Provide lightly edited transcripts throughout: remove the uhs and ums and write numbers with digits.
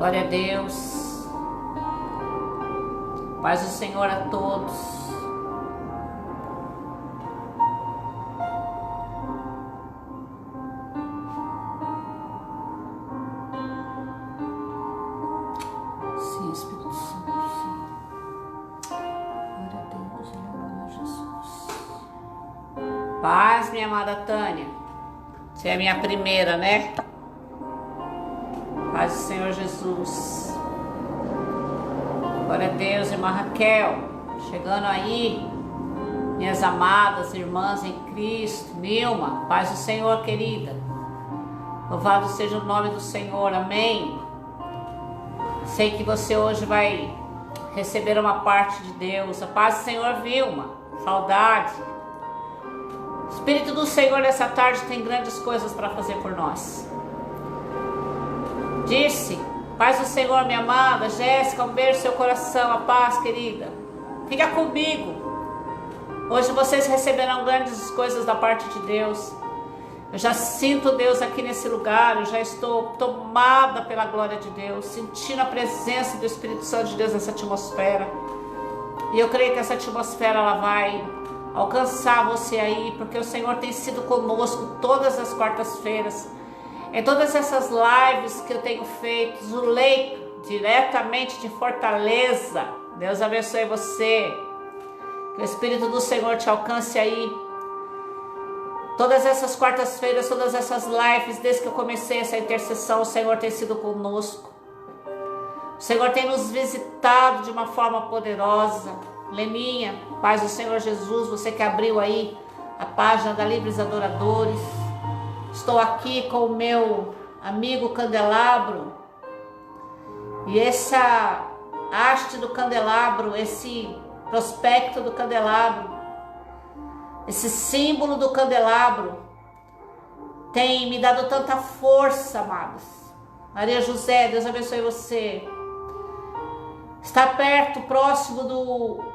Glória a Deus. Paz do Senhor a todos. Sim, Espírito Santo, sim. Glória a Deus, em nome de Jesus. Paz, minha amada Tânia. Você é a minha primeira, né? Paz do Senhor Jesus. Glória a Deus, irmã Raquel. Chegando aí, minhas amadas irmãs em Cristo. Nilma, paz do Senhor, querida. Louvado seja o nome do Senhor, amém. Sei que você hoje vai receber uma parte de Deus. A paz do Senhor, Vilma. Saudade. O Espírito do Senhor nessa tarde tem grandes coisas para fazer por nós. Disse, paz do Senhor, minha amada Jéssica, um beijo no seu coração, a paz, querida. Fica comigo. Hoje vocês receberão grandes coisas da parte de Deus. Eu já sinto Deus aqui nesse lugar, eu já estou tomada pela glória de Deus, sentindo a presença do Espírito Santo de Deus nessa atmosfera. E eu creio que essa atmosfera ela vai alcançar você aí, porque o Senhor tem sido conosco todas as quartas-feiras. Em todas essas lives que eu tenho feito, Zulei, diretamente de Fortaleza. Deus abençoe você. Que o Espírito do Senhor te alcance aí. Todas essas quartas-feiras, todas essas lives, desde que eu comecei essa intercessão, o Senhor tem sido conosco. O Senhor tem nos visitado de uma forma poderosa. Leninha, paz do Senhor Jesus, você que abriu aí a página da Livres Adoradores. Estou aqui com o meu amigo candelabro. E essa haste do candelabro, esse prospecto do candelabro, esse símbolo do candelabro, tem me dado tanta força, amados. Maria José, Deus abençoe você. Está perto, próximo do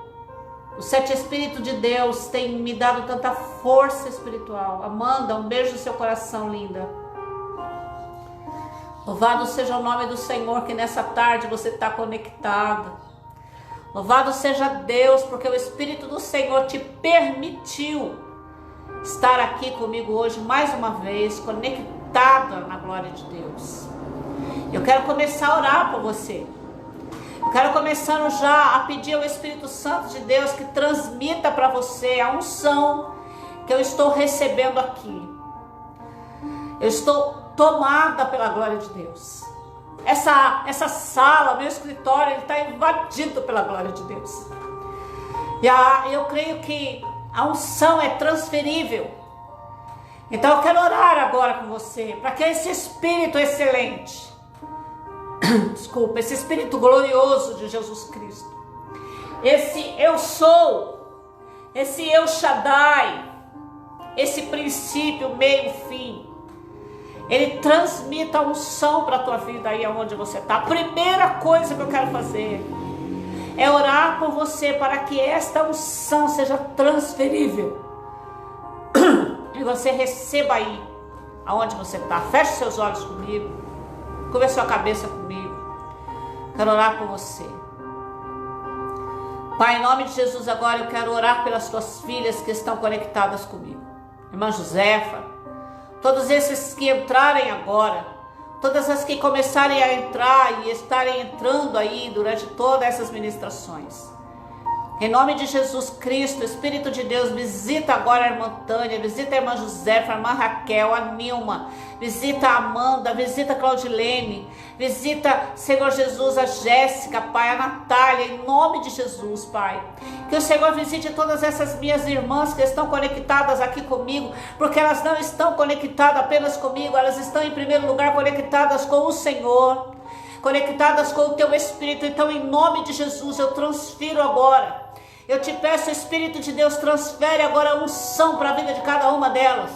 Sete Espírito de Deus, tem me dado tanta força espiritual. Amanda, um beijo no seu coração, linda. Louvado seja o nome do Senhor, que nessa tarde você está conectado. Louvado seja Deus, porque o Espírito do Senhor te permitiu estar aqui comigo hoje, mais uma vez, conectada na glória de Deus. Eu quero começar a orar por você. Eu quero começando já a pedir ao Espírito Santo de Deus que transmita para você a unção que eu estou recebendo aqui. Eu estou tomada pela glória de Deus. Essa sala, meu escritório, ele está invadido pela glória de Deus. E eu creio que a unção é transferível. Então eu quero orar agora com você, para que esse Espírito excelente, desculpa, esse Espírito glorioso de Jesus Cristo, esse eu sou, esse El Shaddai, esse princípio, meio, fim, ele transmita a unção para a tua vida aí onde você está. A primeira coisa que eu quero fazer é orar por você para que esta unção seja transferível e você receba aí aonde você está. Feche seus olhos comigo, curva sua cabeça comigo. Quero orar por você. Pai, em nome de Jesus, agora eu quero orar pelas tuas filhas que estão conectadas comigo. Irmã Josefa, todos esses que entrarem agora, todas as que começarem a entrar e estarem entrando aí durante todas essas ministrações. Em nome de Jesus Cristo, Espírito de Deus, visita agora a irmã Tânia, visita a irmã Josefa, a irmã Raquel, a Nilma, visita a Amanda, visita a Claudilene, visita, Senhor Jesus, a Jéssica, Pai, a Natália, em nome de Jesus, Pai. Que o Senhor visite todas essas minhas irmãs que estão conectadas aqui comigo, porque elas não estão conectadas apenas comigo, elas estão em primeiro lugar conectadas com o Senhor, conectadas com o Teu Espírito. Então, em nome de Jesus, eu transfiro agora. Eu te peço, Espírito de Deus, transfere agora a unção para a vida de cada uma delas.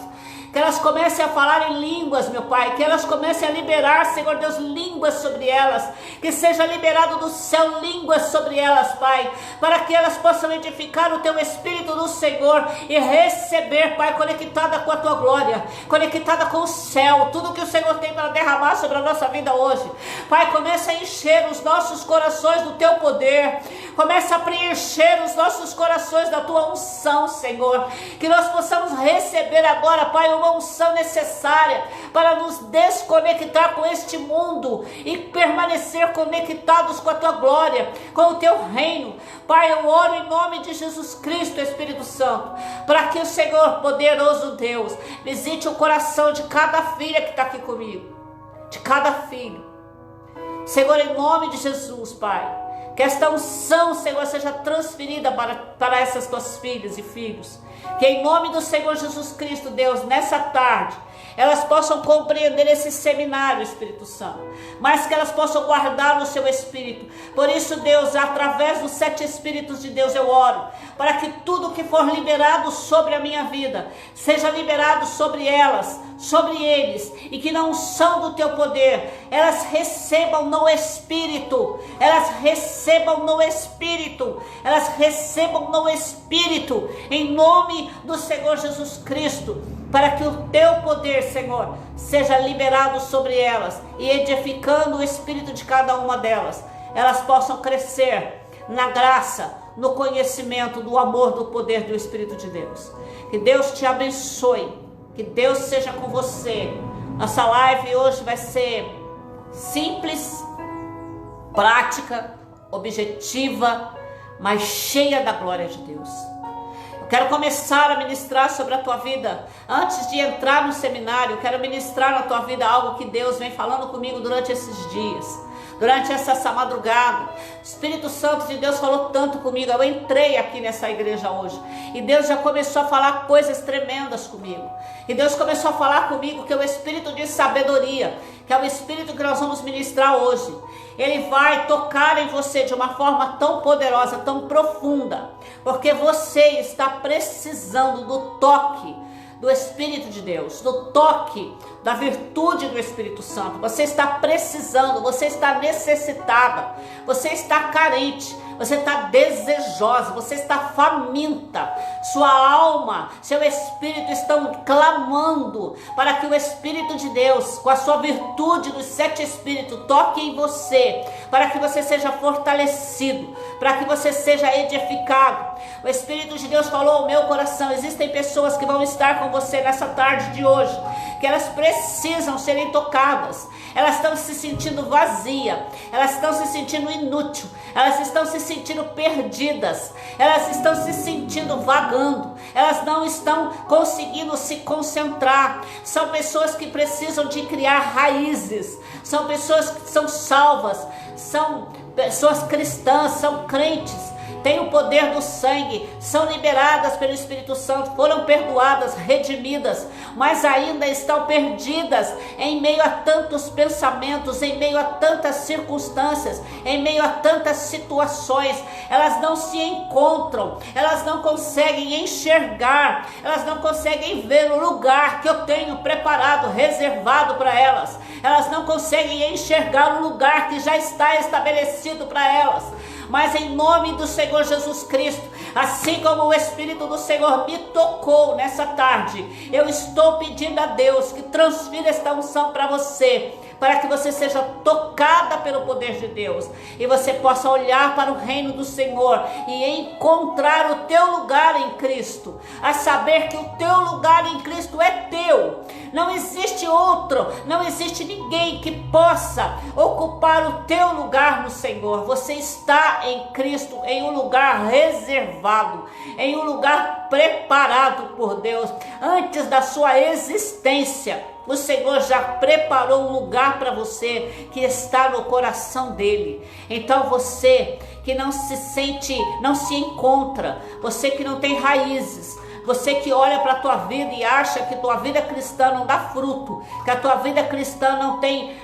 que elas comecem a falar em línguas, meu Pai, que elas comecem a liberar, Senhor Deus, línguas sobre elas, que seja liberado do céu línguas sobre elas, Pai, para que elas possam edificar o Teu Espírito do Senhor e receber, Pai, conectada com a Tua glória, conectada com o céu, tudo que o Senhor tem para derramar sobre a nossa vida hoje. Pai, começa a encher os nossos corações do Teu poder, começa a preencher os nossos corações da Tua unção, Senhor, que nós possamos receber agora, Pai, uma unção necessária para nos desconectar com este mundo e permanecer conectados com a Tua glória, com o Teu reino. Pai, eu oro em nome de Jesus Cristo, Espírito Santo, para que o Senhor, poderoso Deus, visite o coração de cada filha que está aqui comigo, de cada filho. Senhor, em nome de Jesus, Pai, que esta unção, Senhor, seja transferida para essas Tuas filhas e filhos. Que em nome do Senhor Jesus Cristo, Deus, nessa tarde, elas possam compreender esse seminário, Espírito Santo, mas que elas possam guardar no seu Espírito. Por isso, Deus, através dos 7 Espíritos de Deus, eu oro, para que tudo que for liberado sobre a minha vida, seja liberado sobre elas, sobre eles, e que na unção do Teu poder, elas recebam no Espírito, elas recebam no Espírito, elas recebam no Espírito, em nome do Senhor Jesus Cristo, para que o Teu poder, Senhor, seja liberado sobre elas e edificando o espírito de cada uma delas, elas possam crescer na graça, no conhecimento do amor, do poder do Espírito de Deus. Que Deus te abençoe, que Deus seja com você. Nossa live hoje vai ser simples, prática, objetiva, mas cheia da glória de Deus. Eu quero começar a ministrar sobre a tua vida. Antes de entrar no seminário, eu quero ministrar na tua vida algo que Deus vem falando comigo durante esses dias, durante essa madrugada. O Espírito Santo de Deus falou tanto comigo. Eu entrei aqui nessa igreja hoje e Deus já começou a falar coisas tremendas comigo. E Deus começou a falar comigo que é o Espírito de sabedoria, que é o Espírito que nós vamos ministrar hoje. Ele vai tocar em você de uma forma tão poderosa, tão profunda, porque você está precisando do toque do Espírito de Deus, do toque da virtude do Espírito Santo. Você está precisando, você está necessitada, você está carente, você está desejosa, você está faminta. Sua alma, seu espírito estão clamando para que o Espírito de Deus, com a sua virtude dos 7 Espíritos, toque em você, para que você seja fortalecido, para que você seja edificado. O Espírito de Deus falou ao meu coração: existem pessoas que vão estar com você nessa tarde de hoje, que elas precisam serem tocadas. Elas estão se sentindo vazias, elas estão se sentindo inútil, elas estão se sentindo perdidas, elas estão se sentindo vagando, elas não estão conseguindo se concentrar. São pessoas que precisam de criar raízes, são pessoas que são salvas, são pessoas cristãs, são crentes, têm o poder do sangue, são liberadas pelo Espírito Santo, foram perdoadas, redimidas, mas ainda estão perdidas em meio a tantos pensamentos, em meio a tantas circunstâncias, em meio a tantas situações. Elas não se encontram, elas não conseguem enxergar, elas não conseguem ver o lugar que eu tenho preparado, reservado para elas. Elas não conseguem enxergar o lugar que já está estabelecido para elas. Mas em nome do Senhor Jesus Cristo, assim como o Espírito do Senhor me tocou nessa tarde, eu estou pedindo a Deus que transfira esta unção para você, para que você seja tocada pelo poder de Deus e você possa olhar para o reino do Senhor e encontrar o teu lugar em Cristo, a saber que o teu lugar em Cristo é teu. Não existe outro, não existe ninguém que possa ocupar o teu lugar no Senhor. Você está em Cristo, em um lugar reservado, em um lugar preparado por Deus. Antes da sua existência, o Senhor já preparou um lugar para você que está no coração dele. Então você que não se sente, não se encontra, você que não tem raízes, Você que olha para a tua vida e acha que tua vida cristã não dá fruto, que a tua vida cristã não tem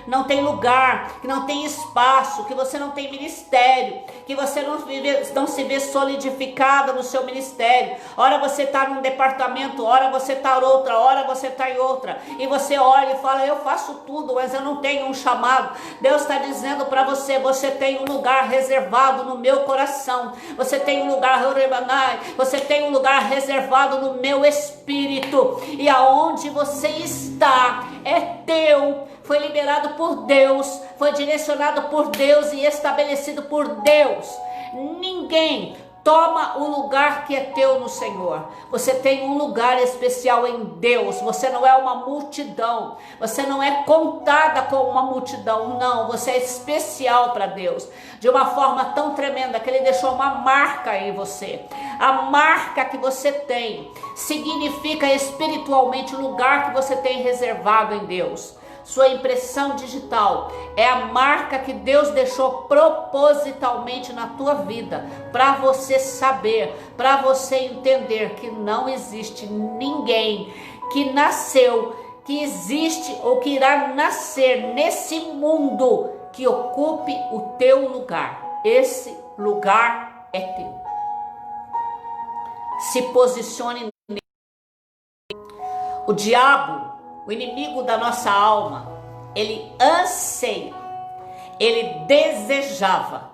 lugar, que não tem espaço, que você não tem ministério, que você não se vê solidificada no seu ministério. Ora você está num departamento, ora você está em outra, ora você está em outra, e você olha e fala: eu faço tudo, mas eu não tenho um chamado. Deus está dizendo para você: você tem um lugar reservado no meu coração, você tem um lugar, você tem um lugar reservado no meu espírito, e aonde você está é teu, foi liberado por Deus, foi direcionado por Deus e estabelecido por Deus. Ninguém toma o lugar que é teu no Senhor. Você tem um lugar especial em Deus. Você não é uma multidão. Você não é contada com uma multidão. Não, você é especial para Deus. De uma forma tão tremenda que Ele deixou uma marca em você. A marca que você tem significa espiritualmente o lugar que você tem reservado em Deus. Sua impressão digital é a marca que Deus deixou propositalmente na tua vida, para você saber, para você entender que não existe ninguém que nasceu, que existe ou que irá nascer nesse mundo que ocupe o teu lugar. Esse lugar é teu. Se posicione nele. O diabo, o inimigo da nossa alma, ele anseia, ele desejava,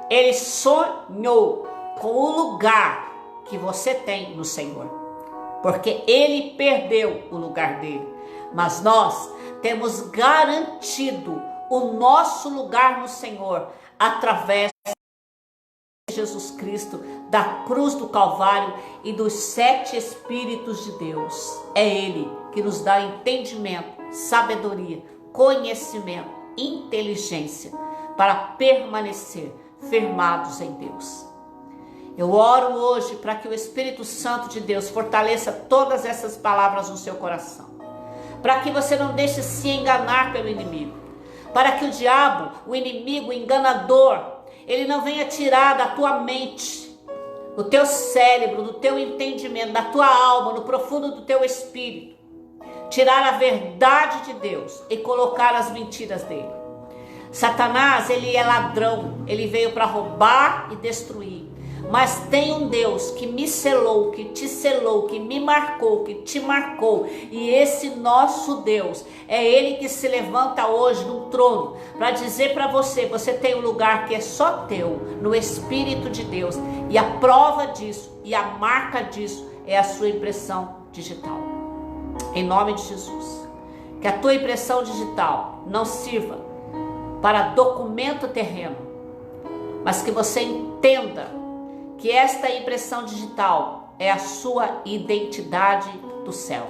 ele sonhou com o lugar que você tem no Senhor, porque ele perdeu o lugar dele, mas nós temos garantido o nosso lugar no Senhor através de Jesus Cristo, da cruz do Calvário e dos 7 Espíritos de Deus. É Ele que nos dá entendimento, sabedoria, conhecimento, inteligência para permanecer firmados em Deus. Eu oro hoje para que o Espírito Santo de Deus fortaleça todas essas palavras no seu coração, para que você não deixe se enganar pelo inimigo, para que o diabo, o inimigo, o enganador, ele não venha tirar da tua mente, do teu cérebro, do teu entendimento, da tua alma, no profundo do teu espírito, tirar a verdade de Deus e colocar as mentiras dele. Satanás, ele é ladrão, ele veio para roubar e destruir. Mas tem um Deus que me selou, que te selou, que me marcou, que te marcou. E esse nosso Deus, é Ele que se levanta hoje no trono para dizer para você: você tem um lugar que é só teu, no Espírito de Deus. E a prova disso, e a marca disso, é a sua impressão digital. Em nome de Jesus. Que a tua impressão digital não sirva para documento terreno, mas que você entenda que esta impressão digital é a sua identidade do céu.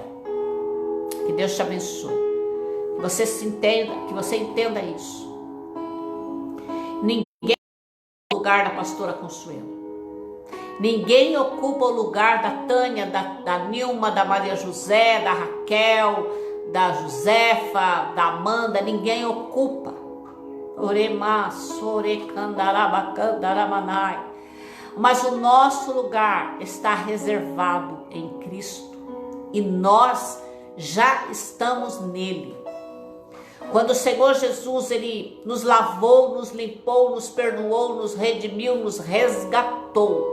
Que Deus te abençoe. Que você entenda isso. Ninguém ocupa o lugar da pastora Consuelo. Ninguém ocupa o lugar da Tânia, da Nilma, da Maria José, da Raquel, da Josefa, da Amanda. Ninguém ocupa. Orema, sorecandarabacandaраmanai. Mas o nosso lugar está reservado em Cristo e nós já estamos nele. Quando o Senhor Jesus, Ele nos lavou, nos limpou, nos perdoou, nos redimiu, nos resgatou,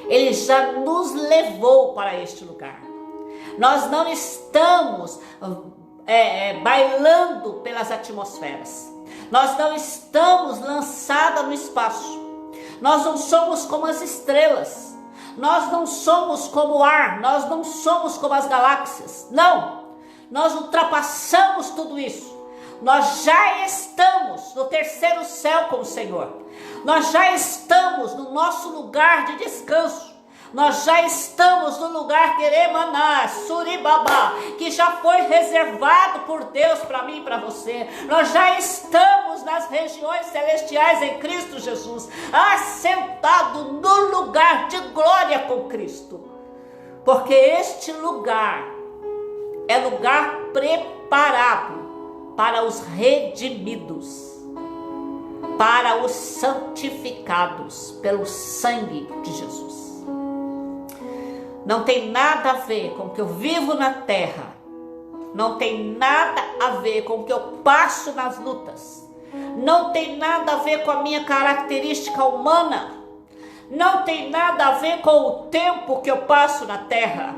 Ele já nos levou para este lugar. Nós não estamos bailando pelas atmosferas, nós não estamos lançadas no espaço. Nós não somos como as estrelas, nós não somos como o ar, nós não somos como as galáxias. Não, nós ultrapassamos tudo isso. Nós já estamos no terceiro céu com o Senhor. Nós já estamos no nosso lugar de descanso. Nós já estamos no lugar Queremaná, Suribabá, que já foi reservado por Deus para mim e para você. Nós já estamos nas regiões celestiais em Cristo Jesus, assentado no lugar de glória com Cristo. Porque este lugar é lugar preparado para os redimidos, para os santificados pelo sangue de Jesus. Não tem nada a ver com o que eu vivo na terra. Não tem nada a ver com o que eu passo nas lutas. Não tem nada a ver com a minha característica humana. Não tem nada a ver com o tempo que eu passo na terra.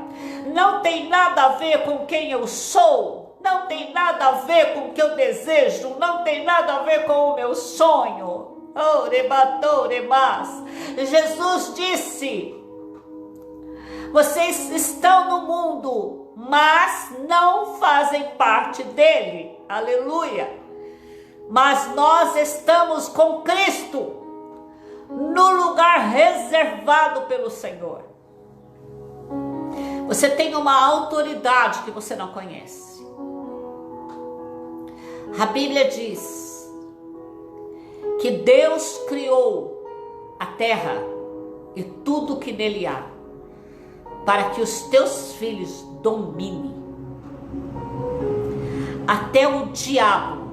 Não tem nada a ver com quem eu sou. Não tem nada a ver com o que eu desejo. Não tem nada a ver com o meu sonho. Oh, rebatou, rebas. Jesus disse: vocês estão no mundo, mas não fazem parte dele. Aleluia. Mas nós estamos com Cristo no lugar reservado pelo Senhor. Você tem uma autoridade que você não conhece. A Bíblia diz que Deus criou a terra e tudo que nele há, para que os teus filhos dominem. Até o diabo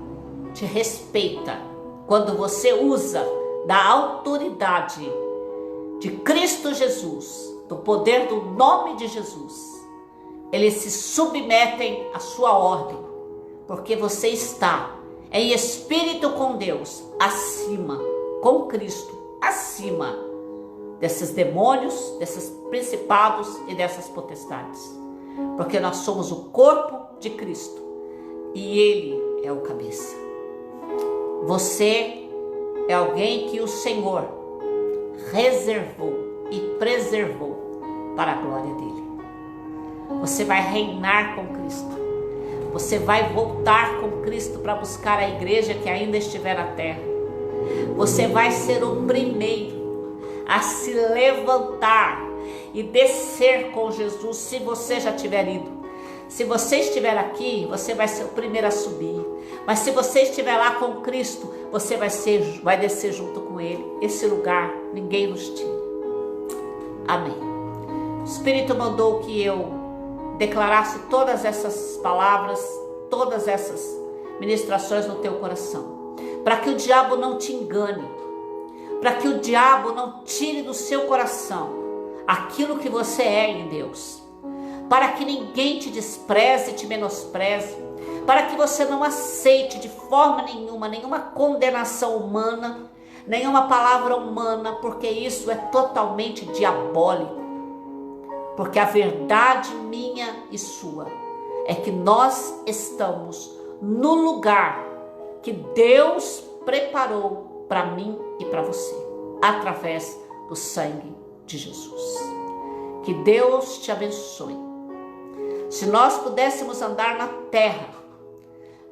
te respeita quando você usa da autoridade de Cristo Jesus, do poder do nome de Jesus. Eles se submetem à sua ordem, porque você está em espírito com Deus, acima, com Cristo, acima desses demônios, desses principados e dessas potestades, porque nós somos o corpo de Cristo e Ele é o cabeça. Você é alguém que o Senhor reservou e preservou para a glória dele. Você vai reinar com Cristo. Você vai voltar com Cristo para buscar a igreja que ainda estiver na terra. Você vai ser o primeiro a se levantar e descer com Jesus, se você já tiver ido. Se você estiver aqui, você vai ser o primeiro a subir. Mas se você estiver lá com Cristo, você vai descer junto com Ele. Esse lugar ninguém nos tira. Amém. O Espírito mandou que eu declarasse todas essas palavras, todas essas ministrações no teu coração, para que o diabo não te engane, para que o diabo não tire do seu coração aquilo que você é em Deus, para que ninguém te despreze, te menospreze, para que você não aceite de forma nenhuma condenação humana, nenhuma palavra humana, porque isso é totalmente diabólico. Porque a verdade minha e sua é que nós estamos no lugar que Deus preparou para mim e para você, através do sangue de Jesus. Que Deus te abençoe. Se nós pudéssemos andar na terra,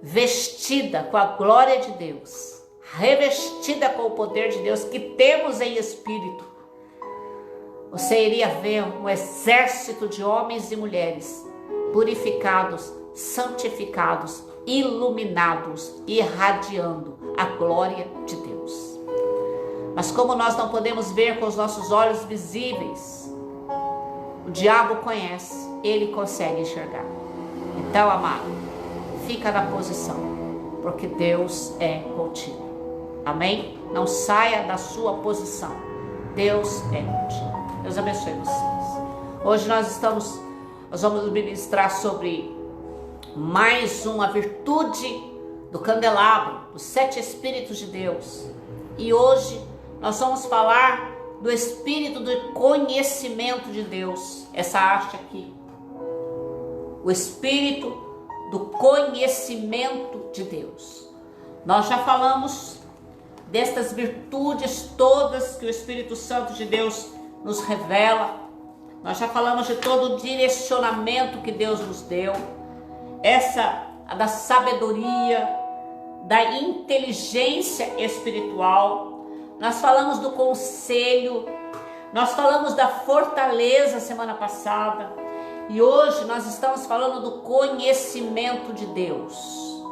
vestida com a glória de Deus, revestida com o poder de Deus que temos em espírito, você iria ver um exército de homens e mulheres purificados, santificados, iluminados, irradiando a glória de Deus. Mas como nós não podemos ver com os nossos olhos visíveis, o diabo conhece, ele consegue enxergar. Então, amado, fica na posição, porque Deus é contigo. Amém? Não saia da sua posição. Deus é contigo. Deus abençoe vocês. Hoje nós vamos ministrar sobre mais uma virtude do candelabro, dos 7 Espíritos de Deus. E hoje nós vamos falar do Espírito do conhecimento de Deus. Essa haste aqui. O Espírito do conhecimento de Deus. Nós já falamos destas virtudes todas que o Espírito Santo de Deus nos revela. Nós já falamos de todo o direcionamento que Deus nos deu, essa da sabedoria, da inteligência espiritual. Nós falamos do conselho, nós falamos da fortaleza semana passada, e hoje nós estamos falando do conhecimento de Deus.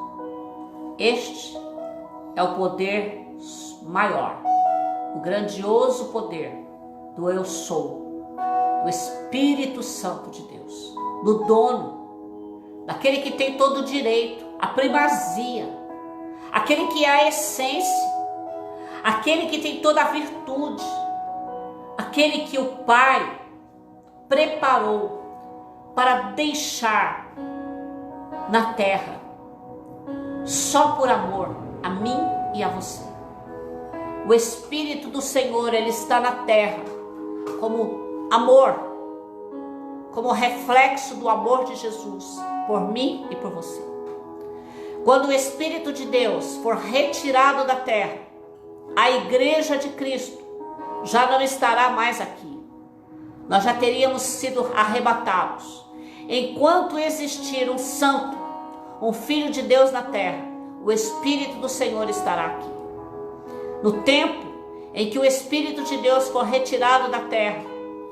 Este é o poder maior, o grandioso poder do eu sou, do Espírito Santo de Deus, do dono, daquele que tem todo o direito, a primazia, aquele que é a essência, aquele que tem toda a virtude, aquele que o Pai preparou para deixar na terra, só por amor a mim e a você. O Espírito do Senhor, ele está na terra como amor, como reflexo do amor de Jesus por mim e por você. Quando o Espírito de Deus for retirado da terra, a igreja de Cristo já não estará mais aqui. Nós já teríamos sido arrebatados. Enquanto existir um santo, um filho de Deus na terra, o Espírito do Senhor estará aqui. No tempo em que o Espírito de Deus for retirado da terra,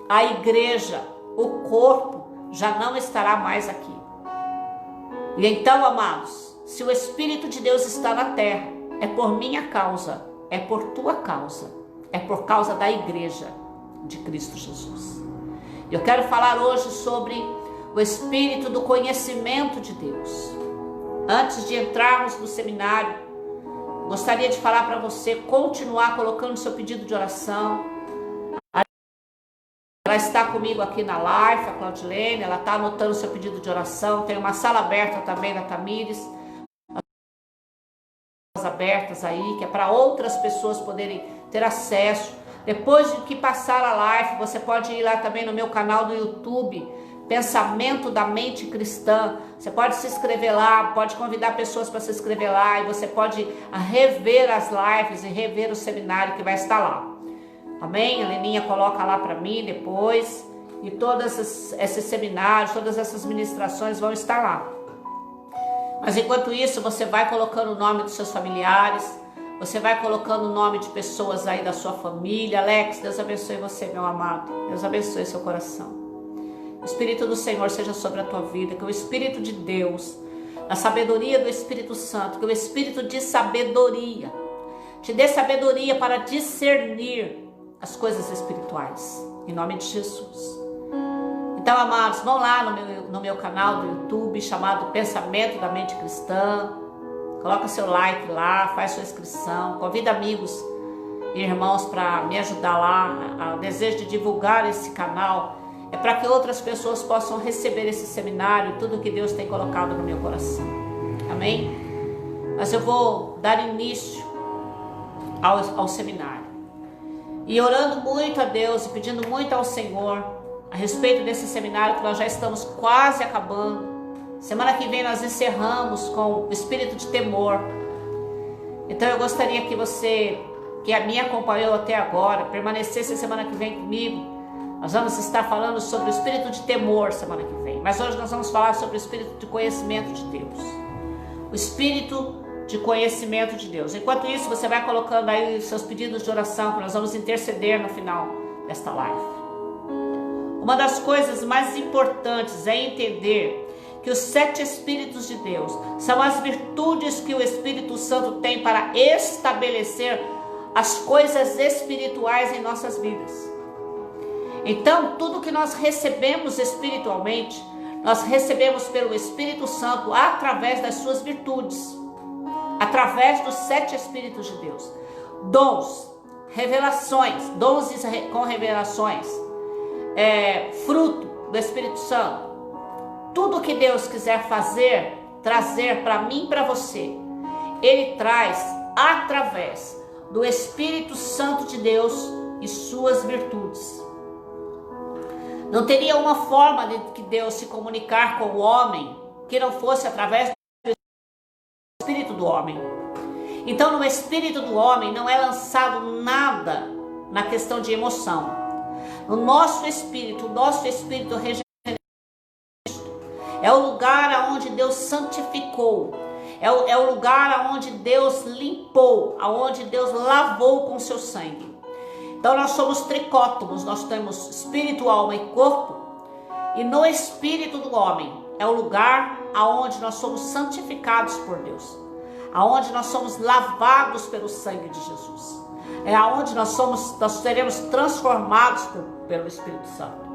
a igreja, o corpo, já não estará mais aqui. E então, amados, se o Espírito de Deus está na terra, é por minha causa, é por tua causa, é por causa da igreja de Cristo Jesus. Eu quero falar hoje sobre o Espírito do conhecimento de Deus. Antes de entrarmos no seminário, gostaria de falar para você continuar colocando seu pedido de oração. Ela está comigo aqui na live, a Claudilene, ela está anotando seu pedido de oração. Tem uma sala aberta também da Tamires, abertas aí, que é para outras pessoas poderem ter acesso. Depois de que passar a live, você pode ir lá também no meu canal do YouTube, Pensamento da Mente Cristã. Você pode se inscrever lá, pode convidar pessoas para se inscrever lá, e você pode rever as lives e rever o seminário que vai estar lá. Amém? A Leninha coloca lá para mim depois, e todos esses seminários, todas essas ministrações vão estar lá. Mas enquanto isso, você vai colocando o nome dos seus familiares, você vai colocando o nome de pessoas aí da sua família. Alex, Deus abençoe você, meu amado. Deus abençoe seu coração. O Espírito do Senhor seja sobre a tua vida, que o Espírito de Deus, a sabedoria do Espírito Santo, que o Espírito de sabedoria te dê sabedoria para discernir as coisas espirituais, em nome de Jesus. Então, amados, vão lá no meu canal do YouTube, chamado Pensamento da Mente Cristã. Coloca seu like lá, faz sua inscrição, convida amigos e irmãos para me ajudar lá. O desejo de divulgar esse canal é para que outras pessoas possam receber esse seminário e tudo que Deus tem colocado no meu coração. Amém? Mas eu vou dar início ao seminário. E orando muito a Deus e pedindo muito ao Senhor a respeito desse seminário, que nós já estamos quase acabando. Semana que vem nós encerramos com o espírito de temor. Então eu gostaria que você, que me acompanhou até agora, permanecesse semana que vem comigo. Nós vamos estar falando sobre o espírito de temor semana que vem. Mas hoje nós vamos falar sobre o espírito de conhecimento de Deus. O espírito de conhecimento de Deus. Enquanto isso, você vai colocando aí os seus pedidos de oração, que nós vamos interceder no final desta live. Uma das coisas mais importantes é entender que os 7 Espíritos de Deus são as virtudes que o Espírito Santo tem para estabelecer as coisas espirituais em nossas vidas. Então, tudo que nós recebemos espiritualmente, nós recebemos pelo Espírito Santo através das suas virtudes, através dos 7 Espíritos de Deus. Dons, revelações, dons com revelações, fruto do Espírito Santo. Tudo que Deus quiser fazer, trazer para mim e para você, Ele traz através do Espírito Santo de Deus e suas virtudes. Não teria uma forma de que Deus se comunicar com o homem que não fosse através do Espírito do homem. Então, no Espírito do homem não é lançado nada na questão de emoção. No nosso Espírito, o nosso Espírito regenerado, é o lugar onde Deus santificou, é o lugar onde Deus limpou, onde Deus lavou com seu sangue. Então nós somos tricótomos, nós temos espírito, alma e corpo, e no espírito do homem é o lugar aonde nós somos santificados por Deus, aonde nós somos lavados pelo sangue de Jesus, é aonde nós seremos transformados pelo Espírito Santo.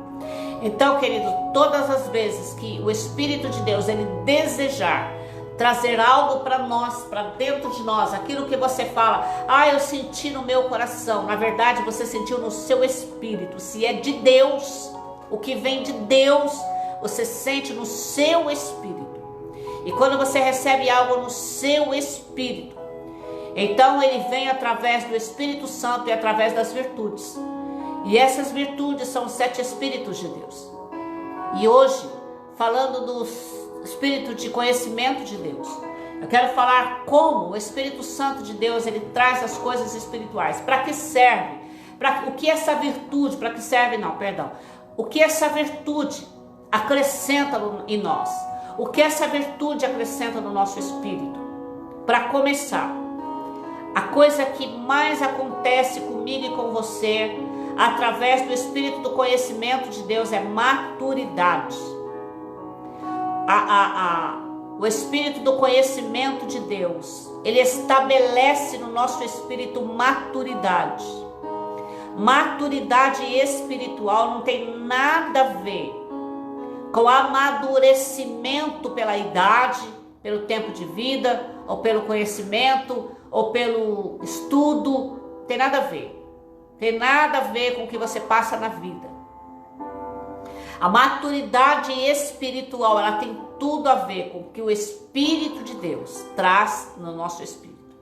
Então, querido, todas as vezes que o Espírito de Deus ele desejar trazer algo para nós, para dentro de nós, aquilo que você fala, eu senti no meu coração, na verdade você sentiu no seu espírito. Se é de Deus, o que vem de Deus, você sente no seu espírito. E quando você recebe algo no seu espírito, então ele vem através do Espírito Santo e através das virtudes. E essas virtudes são os 7 Espíritos de Deus. E hoje, falando do Espírito de conhecimento de Deus, eu quero falar como o Espírito Santo de Deus, ele traz as coisas espirituais. Para que serve? O que essa virtude, para que serve não, perdão. O que essa virtude acrescenta em nós? O que essa virtude acrescenta no nosso espírito? Para começar, a coisa que mais acontece comigo e com você, através do Espírito do conhecimento de Deus, é maturidade. O Espírito do conhecimento de Deus, ele estabelece no nosso espírito maturidade. Maturidade espiritual não tem nada a ver com amadurecimento pela idade, pelo tempo de vida, ou pelo conhecimento, ou pelo estudo. Tem nada a ver. Tem nada a ver com o que você passa na vida. A maturidade espiritual, ela tem tudo a ver com o que o Espírito de Deus traz no nosso espírito.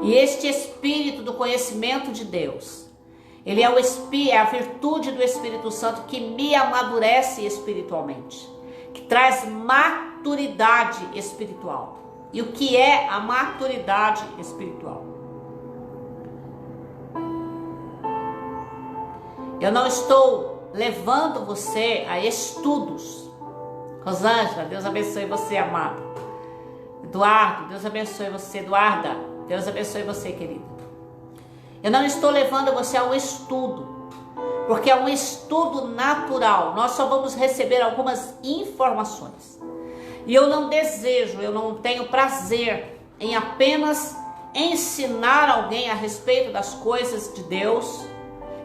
E este Espírito do conhecimento de Deus, ele é a virtude do Espírito Santo que me amadurece espiritualmente, que traz maturidade espiritual. E o que é a maturidade espiritual? Eu não estou levando você a estudos. Rosângela, Deus abençoe você, amado. Eduardo, Deus abençoe você. Eduarda, Deus abençoe você, querida. Eu não estou levando você a um estudo, porque é um estudo natural. Nós só vamos receber algumas informações. E eu não desejo, eu não tenho prazer em apenas ensinar alguém a respeito das coisas de Deus,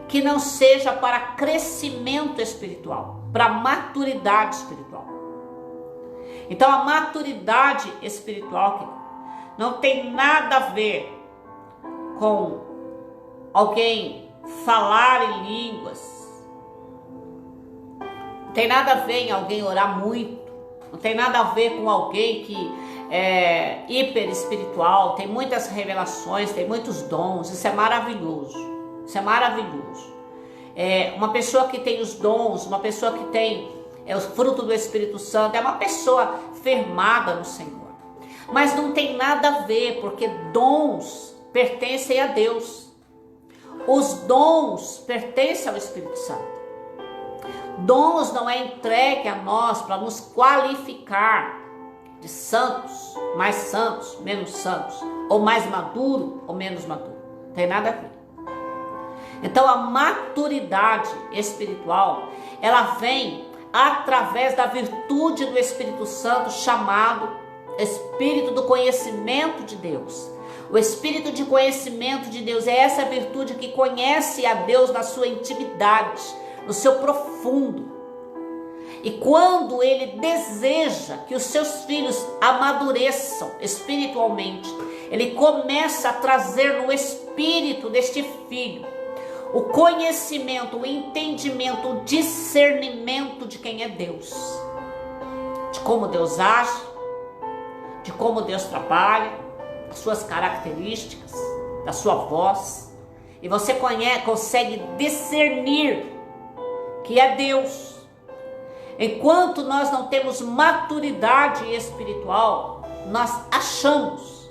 que não seja para crescimento espiritual, para maturidade espiritual. Então a maturidade espiritual não tem nada a ver com alguém falar em línguas, não tem nada a ver em alguém orar muito, não tem nada a ver com alguém que é hiper espiritual, tem muitas revelações, tem muitos dons. Isso é maravilhoso. Isso é maravilhoso. Uma pessoa que tem os dons, uma pessoa que tem o fruto do Espírito Santo, é uma pessoa firmada no Senhor. Mas não tem nada a ver, porque dons pertencem a Deus. Os dons pertencem ao Espírito Santo. Dons não é entregue a nós para nos qualificar de santos, mais santos, menos santos, ou mais maduro ou menos maduro. Não tem nada a ver. Então a maturidade espiritual, ela vem através da virtude do Espírito Santo, chamado Espírito do conhecimento de Deus. O Espírito de conhecimento de Deus é essa virtude que conhece a Deus na sua intimidade, no seu profundo. E quando ele deseja que os seus filhos amadureçam espiritualmente, ele começa a trazer no espírito deste filho o conhecimento, o entendimento, o discernimento de quem é Deus, de como Deus age, de como Deus trabalha, das suas características, da sua voz. E você consegue discernir que é Deus. Enquanto nós não temos maturidade espiritual, nós achamos,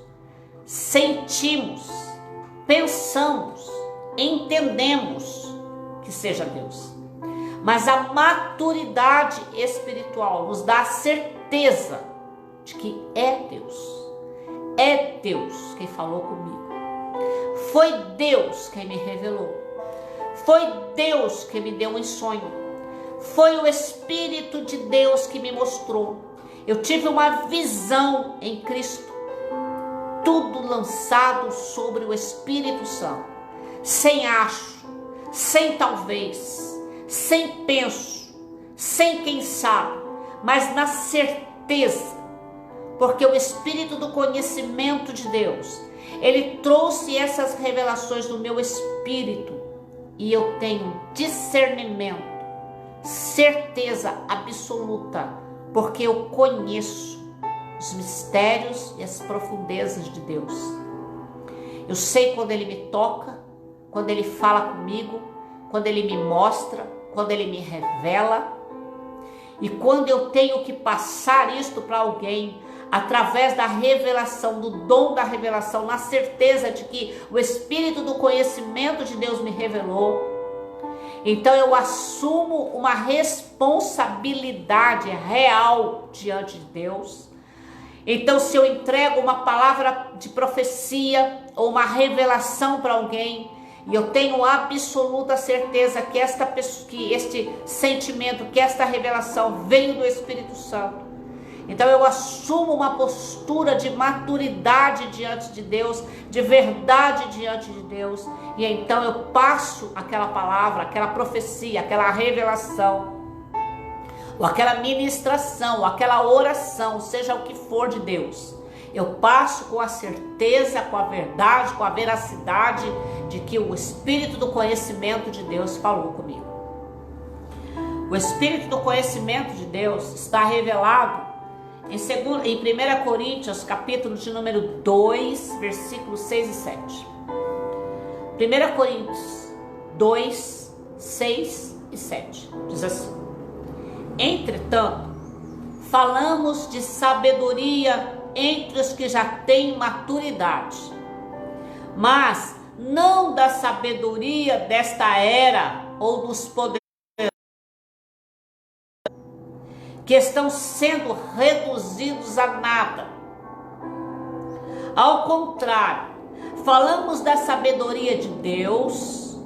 sentimos, pensamos, entendemos que seja Deus. Mas a maturidade espiritual nos dá a certeza de que é Deus. É Deus quem falou comigo. Foi Deus quem me revelou. Foi Deus que me deu um sonho. Foi o Espírito de Deus que me mostrou. Eu tive uma visão em Cristo. Tudo lançado sobre o Espírito Santo. Sem acho, sem talvez, sem penso, sem quem sabe, mas na certeza, porque o Espírito do conhecimento de Deus, ele trouxe essas revelações no meu espírito, e eu tenho discernimento certeza absoluta, porque eu conheço os mistérios e as profundezas de Deus. Eu sei quando Ele me toca, quando Ele fala comigo, quando Ele me mostra, quando Ele me revela. E quando eu tenho que passar isto para alguém, através da revelação, do dom da revelação, na certeza de que o Espírito do conhecimento de Deus me revelou, então eu assumo uma responsabilidade real diante de Deus. Então, se eu entrego uma palavra de profecia ou uma revelação para alguém, e eu tenho absoluta certeza que este sentimento, que esta revelação veio do Espírito Santo, então eu assumo uma postura de maturidade diante de Deus, de verdade diante de Deus, e então eu passo aquela palavra, aquela profecia, aquela revelação, ou aquela ministração, ou aquela oração, seja o que for de Deus, eu passo com a certeza, com a verdade, com a veracidade de que o Espírito do conhecimento de Deus falou comigo. O Espírito do conhecimento de Deus está revelado em 1 Coríntios, capítulo de número 2, versículos 6 e 7. 1 Coríntios 2, 6 e 7. Diz assim: entretanto, falamos de sabedoria entre os que já têm maturidade, mas não da sabedoria desta era ou dos poderes que estão sendo reduzidos a nada. Ao contrário, falamos da sabedoria de Deus,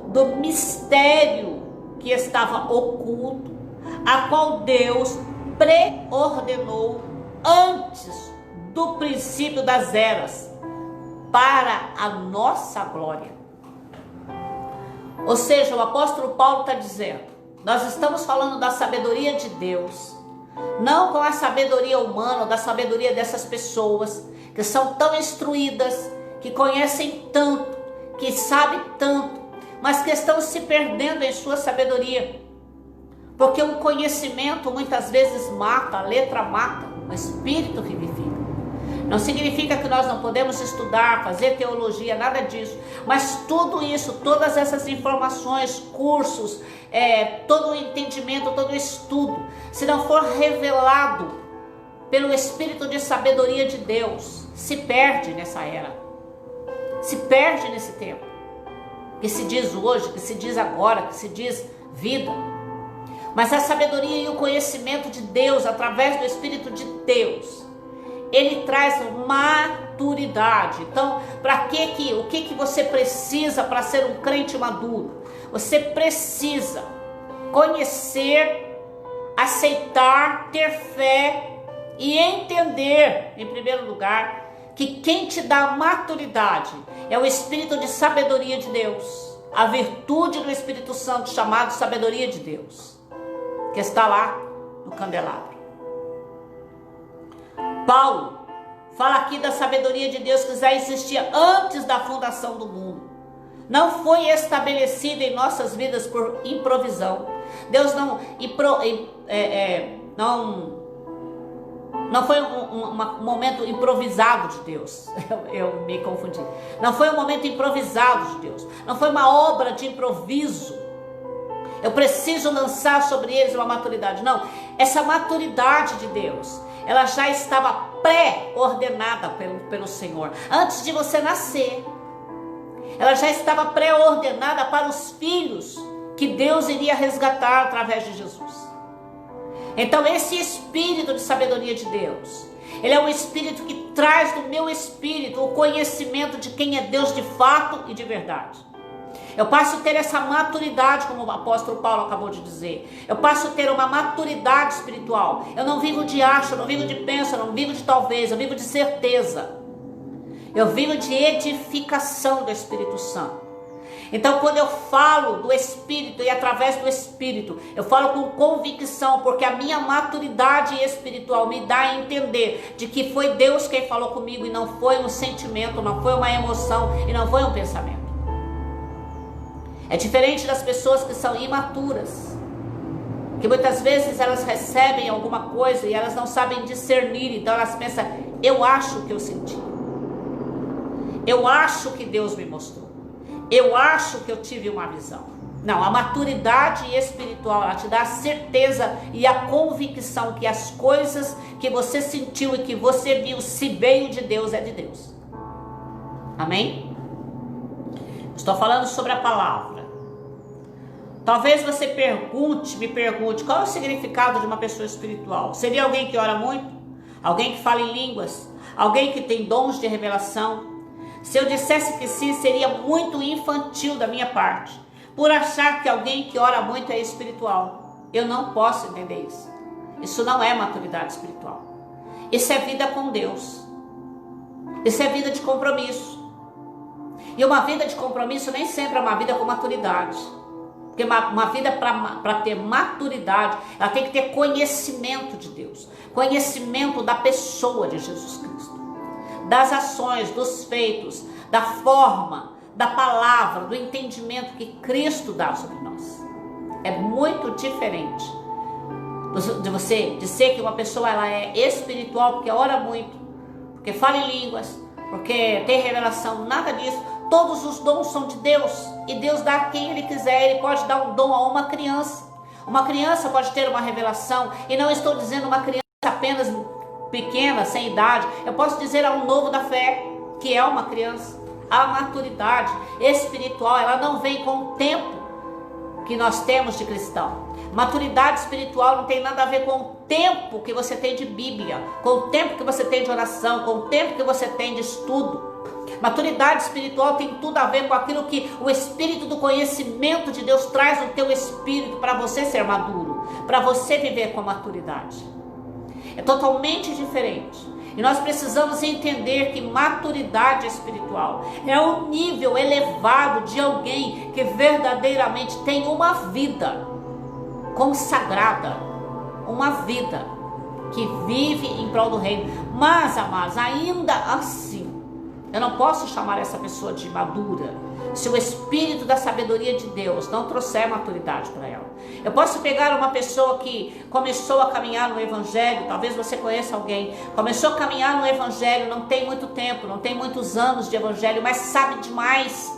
do mistério que estava oculto, a qual Deus preordenou antes do princípio das eras, para a nossa glória. Ou seja, o apóstolo Paulo está dizendo, nós estamos falando da sabedoria de Deus, não com a sabedoria humana, da sabedoria dessas pessoas que são tão instruídas, que conhecem tanto, que sabem tanto, mas que estão se perdendo em sua sabedoria, porque o conhecimento muitas vezes mata, a letra mata, o espírito vivifica. Não significa que nós não podemos estudar, fazer teologia, nada disso. Mas tudo isso, todas essas informações, cursos, todo o entendimento, todo o estudo, se não for revelado pelo Espírito de sabedoria de Deus, se perde nessa era. Se perde nesse tempo. Que se diz hoje, que se diz agora, que se diz vida. Mas a sabedoria e o conhecimento de Deus, através do Espírito de Deus, ele traz maturidade. Então, o que você precisa para ser um crente maduro? Você precisa conhecer, aceitar, ter fé e entender, em primeiro lugar, que quem te dá maturidade é o Espírito de sabedoria de Deus, a virtude do Espírito Santo chamado sabedoria de Deus, que está lá no candelabro. Paulo fala aqui da sabedoria de Deus que já existia antes da fundação do mundo. Não foi estabelecida em nossas vidas por improvisão. Deus não foi um momento improvisado de Deus. Eu me confundi. Não foi um momento improvisado de Deus. Não foi uma obra de improviso. Eu preciso lançar sobre eles uma maturidade. Não, essa maturidade de Deus, ela já estava pré-ordenada pelo Senhor. Antes de você nascer, ela já estava pré-ordenada para os filhos que Deus iria resgatar através de Jesus. Então esse Espírito de sabedoria de Deus, ele é um Espírito que traz do meu espírito o conhecimento de quem é Deus de fato e de verdade. Eu passo a ter essa maturidade, como o apóstolo Paulo acabou de dizer. Eu passo a ter uma maturidade espiritual. Eu não vivo de acho, eu não vivo de penso, eu não vivo de talvez, eu vivo de certeza. Eu vivo de edificação do Espírito Santo. Então, quando eu falo do Espírito e através do Espírito, eu falo com convicção, porque a minha maturidade espiritual me dá a entender de que foi Deus quem falou comigo e não foi um sentimento, não foi uma emoção e não foi um pensamento. É diferente das pessoas que são imaturas. Que muitas vezes elas recebem alguma coisa e elas não sabem discernir, então elas pensam, eu acho que eu senti. Eu acho que Deus me mostrou. Eu acho que eu tive uma visão. Não, a maturidade espiritual, ela te dá a certeza e a convicção que as coisas que você sentiu e que você viu, se veio de Deus, é de Deus. Amém? Estou falando sobre a palavra. Talvez você me pergunte, qual é o significado de uma pessoa espiritual? Seria alguém que ora muito? Alguém que fala em línguas? Alguém que tem dons de revelação? Se eu dissesse que sim, seria muito infantil da minha parte, por achar que alguém que ora muito é espiritual. Eu não posso entender isso. Isso não é maturidade espiritual. Isso é vida com Deus. Isso é vida de compromisso. E uma vida de compromisso nem sempre é uma vida com maturidade. Porque uma vida para ter maturidade, ela tem que ter conhecimento de Deus. Conhecimento da pessoa de Jesus Cristo. Das ações, dos feitos, da forma, da palavra, do entendimento que Cristo dá sobre nós. É muito diferente de você dizer que uma pessoa ela é espiritual porque ora muito, porque fala em línguas, porque tem revelação, nada disso. Todos os dons são de Deus e Deus dá a quem Ele quiser. Ele pode dar um dom a uma criança. Uma criança pode ter uma revelação, e não estou dizendo uma criança apenas pequena, sem idade. Eu posso dizer a um novo da fé, que é uma criança. A maturidade espiritual, ela não vem com o tempo que nós temos de cristão. Maturidade espiritual não tem nada a ver com o tempo que você tem de Bíblia, com o tempo que você tem de oração, com o tempo que você tem de estudo. Maturidade espiritual tem tudo a ver com aquilo que o Espírito do conhecimento de Deus traz no teu espírito para você ser maduro, para você viver com maturidade. É totalmente diferente. E nós precisamos entender que maturidade espiritual é um nível elevado de alguém que verdadeiramente tem uma vida consagrada, uma vida que vive em prol do reino. Mas, amados, ainda assim, eu não posso chamar essa pessoa de madura se o Espírito da sabedoria de Deus não trouxer maturidade para ela. Eu posso pegar uma pessoa que começou a caminhar no Evangelho, talvez você conheça alguém, começou a caminhar no Evangelho, não tem muito tempo, não tem muitos anos de Evangelho, mas sabe demais,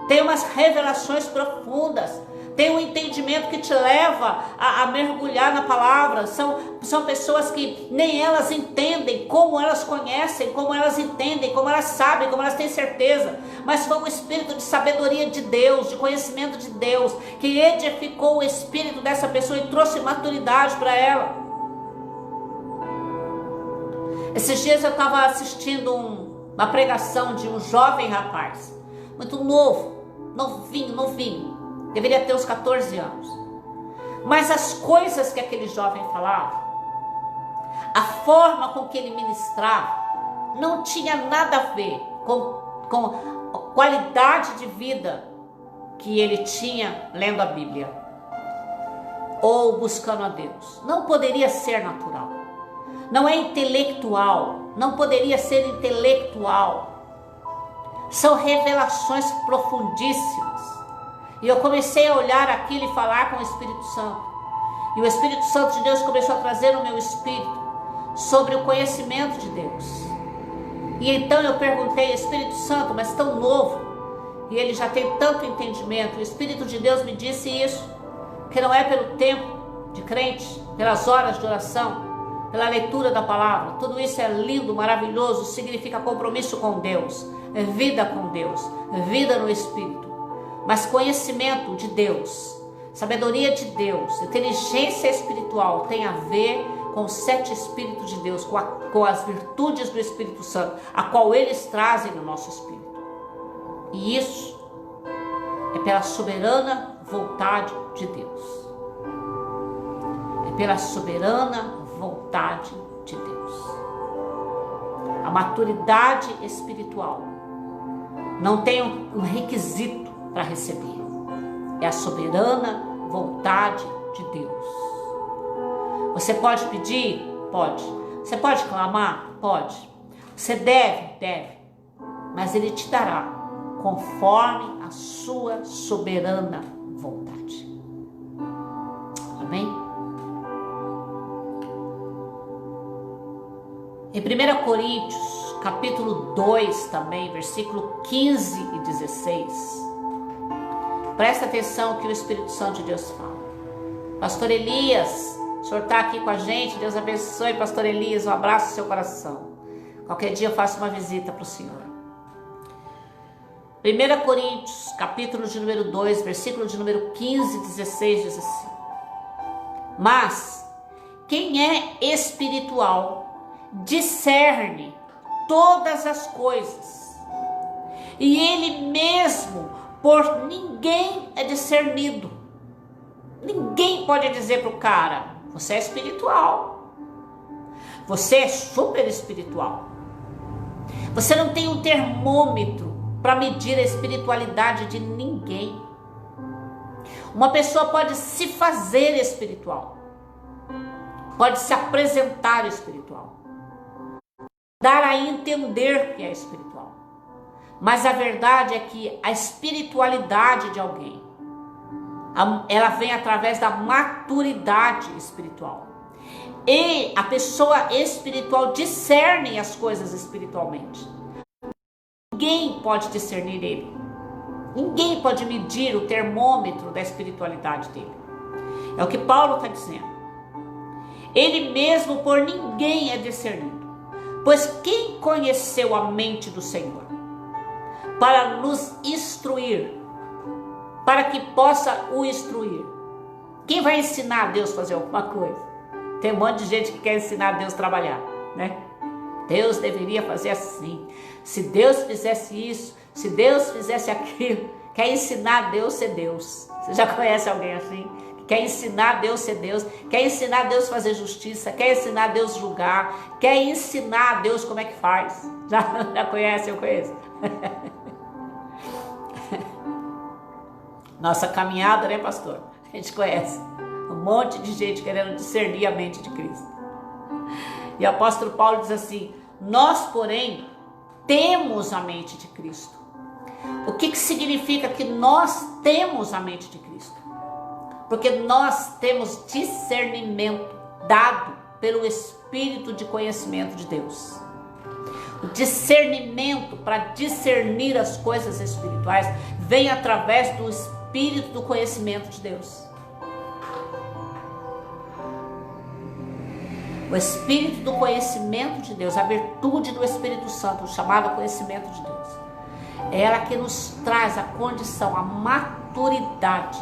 tem umas revelações profundas, tem um entendimento que te leva a mergulhar na palavra. São pessoas que nem elas entendem como elas conhecem, como elas entendem, como elas sabem, como elas têm certeza. Mas foi o Espírito de sabedoria de Deus, de conhecimento de Deus, que edificou o espírito dessa pessoa e trouxe maturidade para ela. Esses dias eu estava assistindo uma pregação de um jovem rapaz, muito novo, novinho. Deveria ter uns 14 anos. Mas as coisas que aquele jovem falava, a forma com que ele ministrava, não tinha nada a ver com a qualidade de vida que ele tinha lendo a Bíblia ou buscando a Deus. Não poderia ser natural. Não é intelectual. Não poderia ser intelectual. São revelações profundíssimas. E eu comecei a olhar aquilo e falar com o Espírito Santo. E o Espírito Santo de Deus começou a trazer no meu espírito sobre o conhecimento de Deus. E então eu perguntei, Espírito Santo, mas tão novo, e ele já tem tanto entendimento. O Espírito de Deus me disse isso, que não é pelo tempo de crente, pelas horas de oração, pela leitura da palavra. Tudo isso é lindo, maravilhoso, significa compromisso com Deus, vida com Deus, vida no Espírito. Mas conhecimento de Deus, sabedoria de Deus, inteligência espiritual tem a ver com os 7 Espíritos de Deus, com as virtudes do Espírito Santo, a qual eles trazem no nosso espírito. E isso é pela soberana vontade de Deus. É pela soberana vontade de Deus. A maturidade espiritual não tem um requisito para receber. É a soberana vontade de Deus. Você pode pedir? Pode. Você pode clamar? Pode. Você deve. Mas Ele te dará conforme a sua soberana vontade. Amém? Em 1 Coríntios, capítulo 2 também, versículo 15 e 16. Presta atenção que o Espírito Santo de Deus fala. Pastor Elias, o senhor está aqui com a gente. Deus abençoe, Pastor Elias. Um abraço no seu coração. Qualquer dia eu faço uma visita para o senhor. 1 Coríntios, capítulo de número 2, versículo de número 15 e 16 diz assim: mas quem é espiritual discerne todas as coisas, e ele mesmo por ninguém é discernido. Ninguém pode dizer para o cara: você é espiritual, você é super espiritual. Você não tem um termômetro para medir a espiritualidade de ninguém. Uma pessoa pode se fazer espiritual, pode se apresentar espiritual, dar a entender que é espiritual, mas a verdade é que a espiritualidade de alguém, ela vem através da maturidade espiritual, e a pessoa espiritual discerne as coisas espiritualmente. Ninguém pode discernir ele, ninguém pode medir o termômetro da espiritualidade dele. É o que Paulo está dizendo. Ele mesmo por ninguém é discernido. Pois quem conheceu a mente do Senhor para nos instruir, para que possa o instruir? Quem vai ensinar a Deus a fazer alguma coisa? Tem um monte de gente que quer ensinar a Deus a trabalhar, né? Deus deveria fazer assim. Se Deus fizesse isso, se Deus fizesse aquilo. Quer ensinar a Deus a ser Deus. Você já conhece alguém assim? Quer ensinar a Deus a ser Deus. Quer ensinar a Deus a fazer justiça. Quer ensinar a Deus a julgar. Quer ensinar a Deus como é que faz. Já conhece? Eu conheço. Nossa caminhada, né, pastor? A gente conhece. Um monte de gente querendo discernir a mente de Cristo. E o apóstolo Paulo diz assim: nós, porém, temos a mente de Cristo. O que significa que nós temos a mente de Cristo? Porque nós temos discernimento dado pelo Espírito de conhecimento de Deus. O discernimento para discernir as coisas espirituais vem através do Espírito do conhecimento de Deus. O Espírito do conhecimento de Deus, a virtude do Espírito Santo, o chamado conhecimento de Deus, é ela que nos traz a condição, a maturidade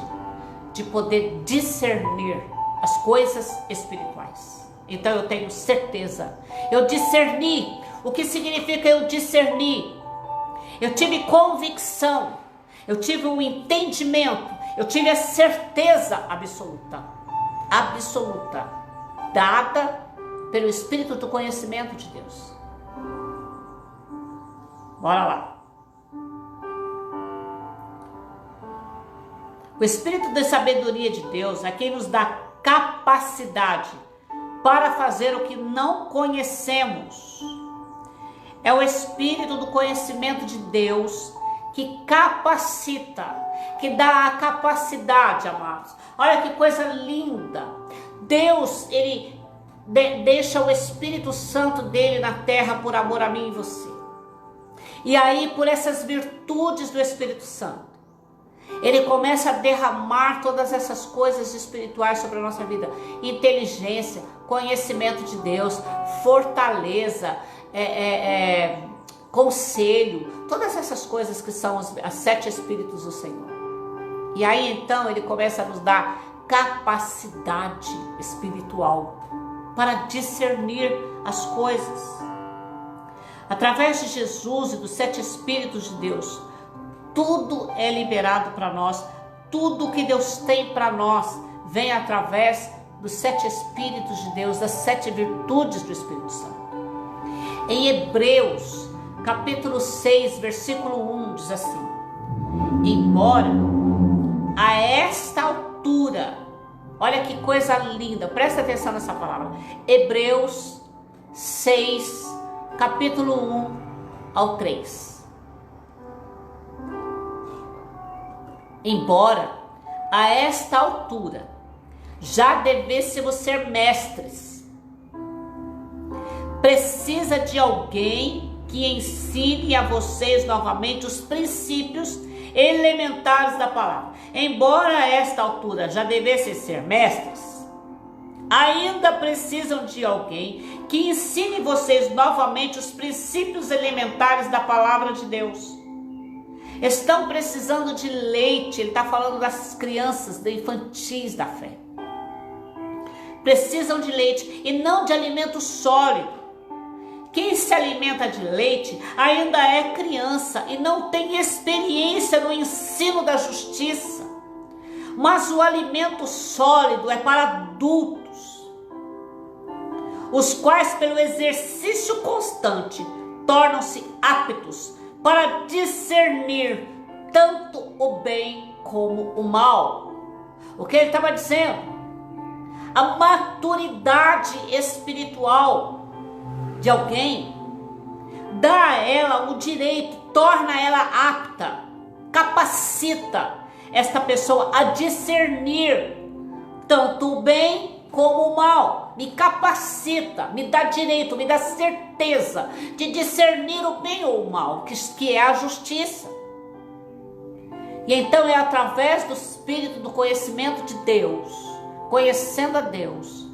de poder discernir as coisas espirituais. Então eu tenho certeza, eu discerni. O que significa eu discernir? Eu tive convicção, eu tive um entendimento, eu tive a certeza absoluta, dada pelo Espírito do conhecimento de Deus. Bora lá. O Espírito da sabedoria de Deus é quem nos dá capacidade para fazer o que não conhecemos. É o Espírito do conhecimento de Deus que capacita, que dá a capacidade, amados. Olha que coisa linda. Deus, ele deixa o Espírito Santo dele na terra por amor a mim e você. E aí, por essas virtudes do Espírito Santo, ele começa a derramar todas essas coisas espirituais sobre a nossa vida. Inteligência, conhecimento de Deus, fortaleza, conselho, todas essas coisas que são os 7 Espíritos do Senhor. E aí então ele começa a nos dar capacidade espiritual para discernir as coisas. Através de Jesus e dos 7 Espíritos de Deus, tudo é liberado para nós. Tudo que Deus tem para nós vem através dos 7 Espíritos de Deus, das 7 virtudes do Espírito Santo. Em Hebreus, capítulo 6, versículo 1, diz assim: embora a esta altura, olha que coisa linda, presta atenção nessa palavra. Hebreus 6, capítulo 1 ao 3. Embora a esta altura já devêssemos ser mestres. Precisa de alguém que ensine a vocês novamente os princípios elementares da palavra. Embora a esta altura já devessem ser mestres, ainda precisam de alguém que ensine vocês novamente os princípios elementares da palavra de Deus. Estão precisando de leite. Ele está falando das crianças, de infantis da fé. Precisam de leite e não de alimento sólido. Quem se alimenta de leite ainda é criança e não tem experiência no ensino da justiça. Mas o alimento sólido é para adultos, os quais, pelo exercício constante, tornam-se aptos para discernir tanto o bem como o mal. O que ele estava dizendo? A maturidade espiritual de alguém dá a ela o direito, torna ela apta, capacita esta pessoa a discernir tanto o bem como o mal. Me capacita, me dá direito, me dá certeza de discernir o bem ou o mal, que é a justiça. E então é através do Espírito, do conhecimento de Deus, conhecendo a Deus,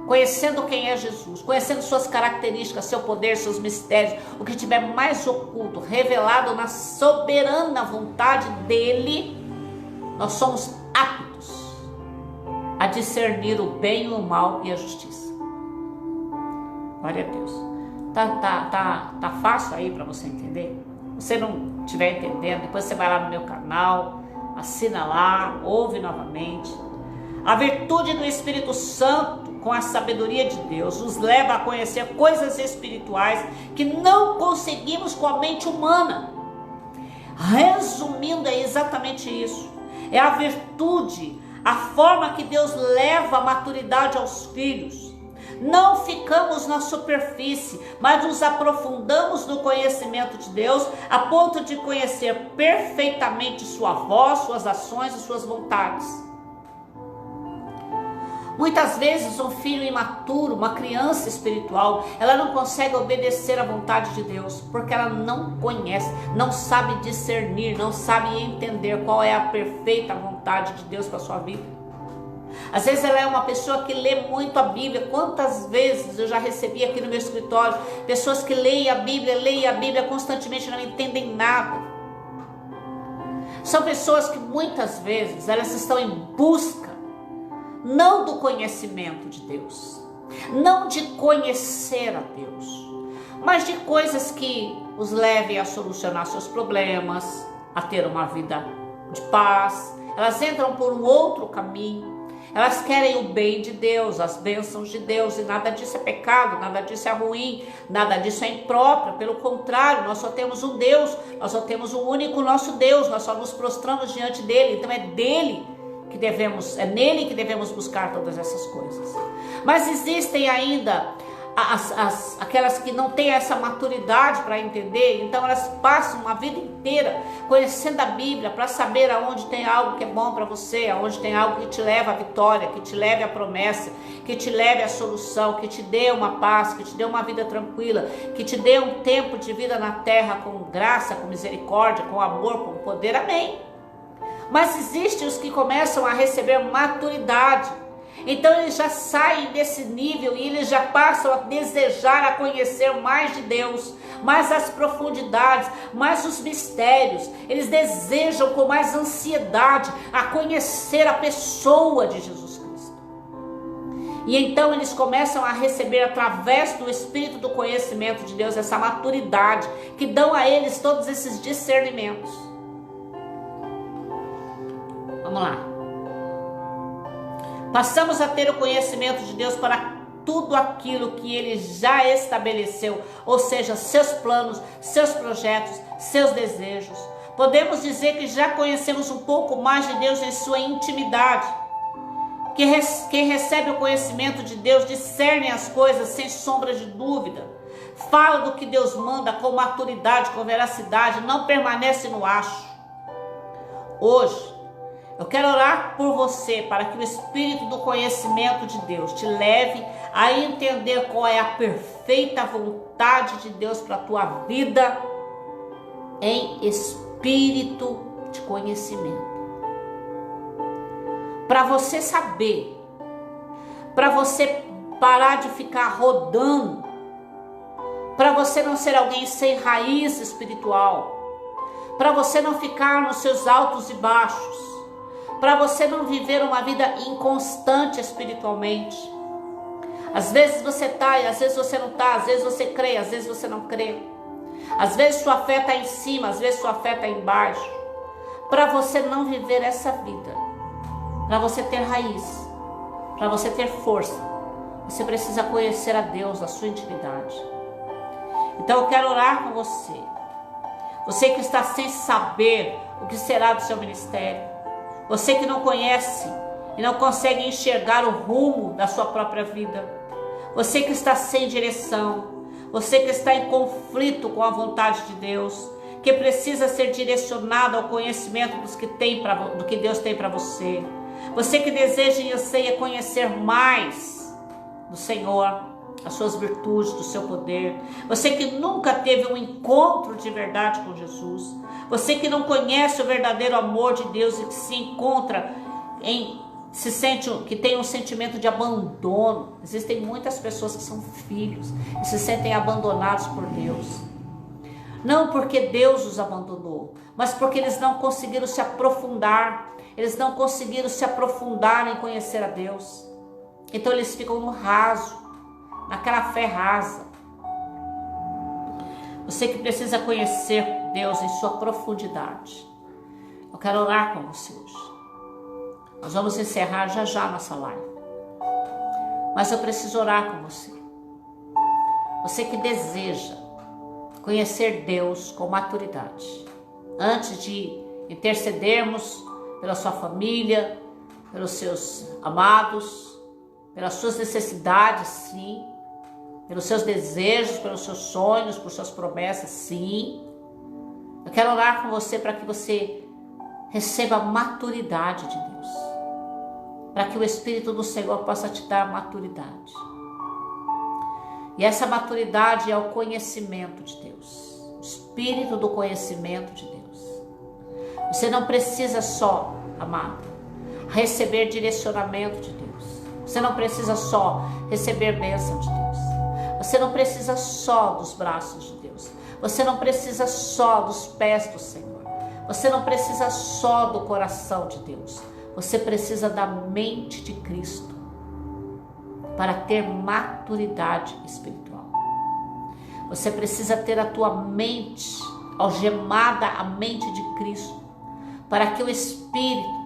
conhecendo quem é Jesus, conhecendo suas características, seu poder, seus mistérios, o que tiver mais oculto, revelado na soberana vontade dele, nós somos aptos a discernir o bem e o mal e a justiça. Glória a Deus. Tá fácil aí para você entender? Se você não estiver entendendo, depois você vai lá no meu canal, assina lá, ouve novamente. A virtude do Espírito Santo, com a sabedoria de Deus, nos leva a conhecer coisas espirituais que não conseguimos com a mente humana. Resumindo, é exatamente isso. É a virtude, a forma que Deus leva a maturidade aos filhos. Não ficamos na superfície, mas nos aprofundamos no conhecimento de Deus, a ponto de conhecer perfeitamente sua voz, suas ações e suas vontades. Muitas vezes um filho imaturo, uma criança espiritual, ela não consegue obedecer à vontade de Deus, porque ela não conhece, não sabe discernir, não sabe entender qual é a perfeita vontade de Deus para a sua vida. Às vezes ela é uma pessoa que lê muito a Bíblia. Quantas vezes eu já recebi aqui no meu escritório pessoas que leem a Bíblia constantemente e não entendem nada. São pessoas que muitas vezes elas estão em busca não do conhecimento de Deus, não de conhecer a Deus, mas de coisas que os levem a solucionar seus problemas, a ter uma vida de paz. Elas entram por um outro caminho. Elas querem o bem de Deus, as bênçãos de Deus, e nada disso é pecado, nada disso é ruim, nada disso é impróprio. Pelo contrário, nós só temos um Deus, nós só temos um único nosso Deus, nós só nos prostramos diante dele. Então é nele que devemos buscar todas essas coisas. Mas existem ainda aquelas que não têm essa maturidade para entender, então elas passam uma vida inteira conhecendo a Bíblia para saber aonde tem algo que é bom para você, aonde tem algo que te leva à vitória, que te leve à promessa, que te leve à solução, que te dê uma paz, que te dê uma vida tranquila, que te dê um tempo de vida na terra com graça, com misericórdia, com amor, com poder. Amém. Mas existem os que começam a receber maturidade. Então eles já saem desse nível e eles já passam a desejar, a conhecer mais de Deus, mais as profundidades, mais os mistérios. Eles desejam com mais ansiedade a conhecer a pessoa de Jesus Cristo. E então eles começam a receber através do Espírito do conhecimento de Deus essa maturidade que dão a eles todos esses discernimentos. Vamos lá. Passamos a ter o conhecimento de Deus para tudo aquilo que Ele já estabeleceu, ou seja, seus planos, seus projetos, seus desejos. Podemos dizer que já conhecemos um pouco mais de Deus em sua intimidade. Quem recebe o conhecimento de Deus discerne as coisas sem sombra de dúvida. Fala do que Deus manda com maturidade, com veracidade, não permanece no acho. Hoje, Eu quero orar por você para que o Espírito do conhecimento de Deus te leve a entender qual é a perfeita vontade de Deus para a tua vida em espírito de conhecimento. Para você saber, para você parar de ficar rodando, para você não ser alguém sem raiz espiritual, para você não ficar nos seus altos e baixos, para você não viver uma vida inconstante espiritualmente. Às vezes você está e às vezes você não está, às vezes você crê, às vezes você não crê. Às vezes sua fé está em cima, às vezes sua fé está embaixo. Para você não viver essa vida, para você ter raiz, para você ter força, você precisa conhecer a Deus, a sua intimidade. Então eu quero orar com você. Você que está sem saber o que será do seu ministério. Você que não conhece e não consegue enxergar o rumo da sua própria vida. Você que está sem direção. Você que está em conflito com a vontade de Deus. Que precisa ser direcionado ao conhecimento do que Deus tem para você. Você que deseja e anseia conhecer mais do Senhor, as suas virtudes, do seu poder. Você que nunca teve um encontro de verdade com Jesus. Você que não conhece o verdadeiro amor de Deus e que se encontra que tem um sentimento de abandono. Existem muitas pessoas que são filhos e se sentem abandonados por Deus. Não porque Deus os abandonou, mas porque eles não conseguiram se aprofundar. Eles não conseguiram se aprofundar em conhecer a Deus. Então eles ficam no raso, naquela fé rasa. Você que precisa conhecer Deus em sua profundidade. Eu quero orar com você hoje. Nós vamos encerrar já já nossa live. Mas eu preciso orar com você. Você que deseja conhecer Deus com maturidade. Antes de intercedermos pela sua família, pelos seus amados, pelas suas necessidades, sim. Pelos seus desejos, pelos seus sonhos, por suas promessas, sim. Eu quero orar com você para que você receba a maturidade de Deus. Para que o Espírito do Senhor possa te dar maturidade. E essa maturidade é o conhecimento de Deus. O Espírito do conhecimento de Deus. Você não precisa só, amado, receber direcionamento de Deus. Você não precisa só receber bênção de Deus. Você não precisa só dos braços de Deus. Você não precisa só dos pés do Senhor. Você não precisa só do coração de Deus. Você precisa da mente de Cristo para ter maturidade espiritual. Você precisa ter a tua mente algemada à mente de Cristo para que o Espírito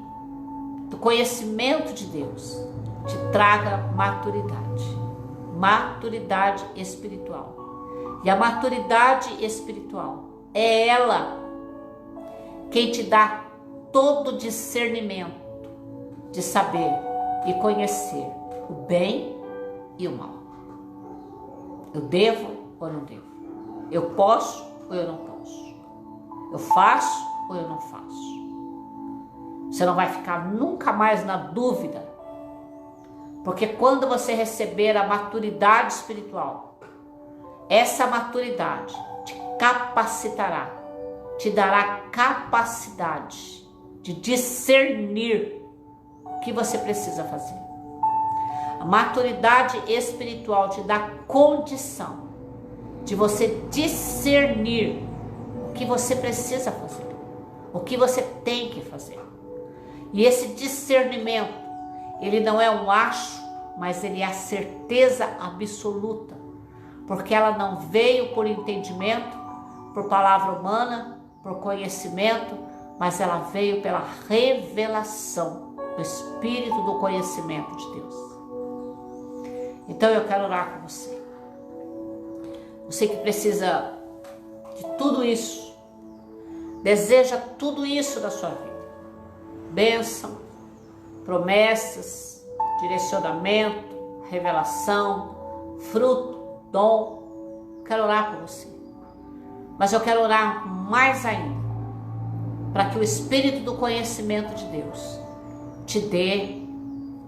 do conhecimento de Deus te traga maturidade. Maturidade espiritual. E a maturidade espiritual é ela quem te dá todo discernimento de saber e conhecer o bem e o mal. Eu devo ou não devo? Eu posso ou eu não posso? Eu faço ou eu não faço? Você não vai ficar nunca mais na dúvida. Porque quando você receber a maturidade espiritual, essa maturidade te capacitará, te dará capacidade de discernir o que você precisa fazer. A maturidade espiritual te dá condição de você discernir o que você precisa fazer, o que você tem que fazer. E esse discernimento, ele não é um acho, mas ele é a certeza absoluta. Porque ela não veio por entendimento, por palavra humana, por conhecimento, mas ela veio pela revelação do Espírito do conhecimento de Deus. Então eu quero orar com você. Você que precisa de tudo isso, deseja tudo isso da sua vida. Bênção, promessas, direcionamento, revelação, fruto, dom. Quero orar por você. Mas eu quero orar mais ainda para que o espírito do conhecimento de Deus te dê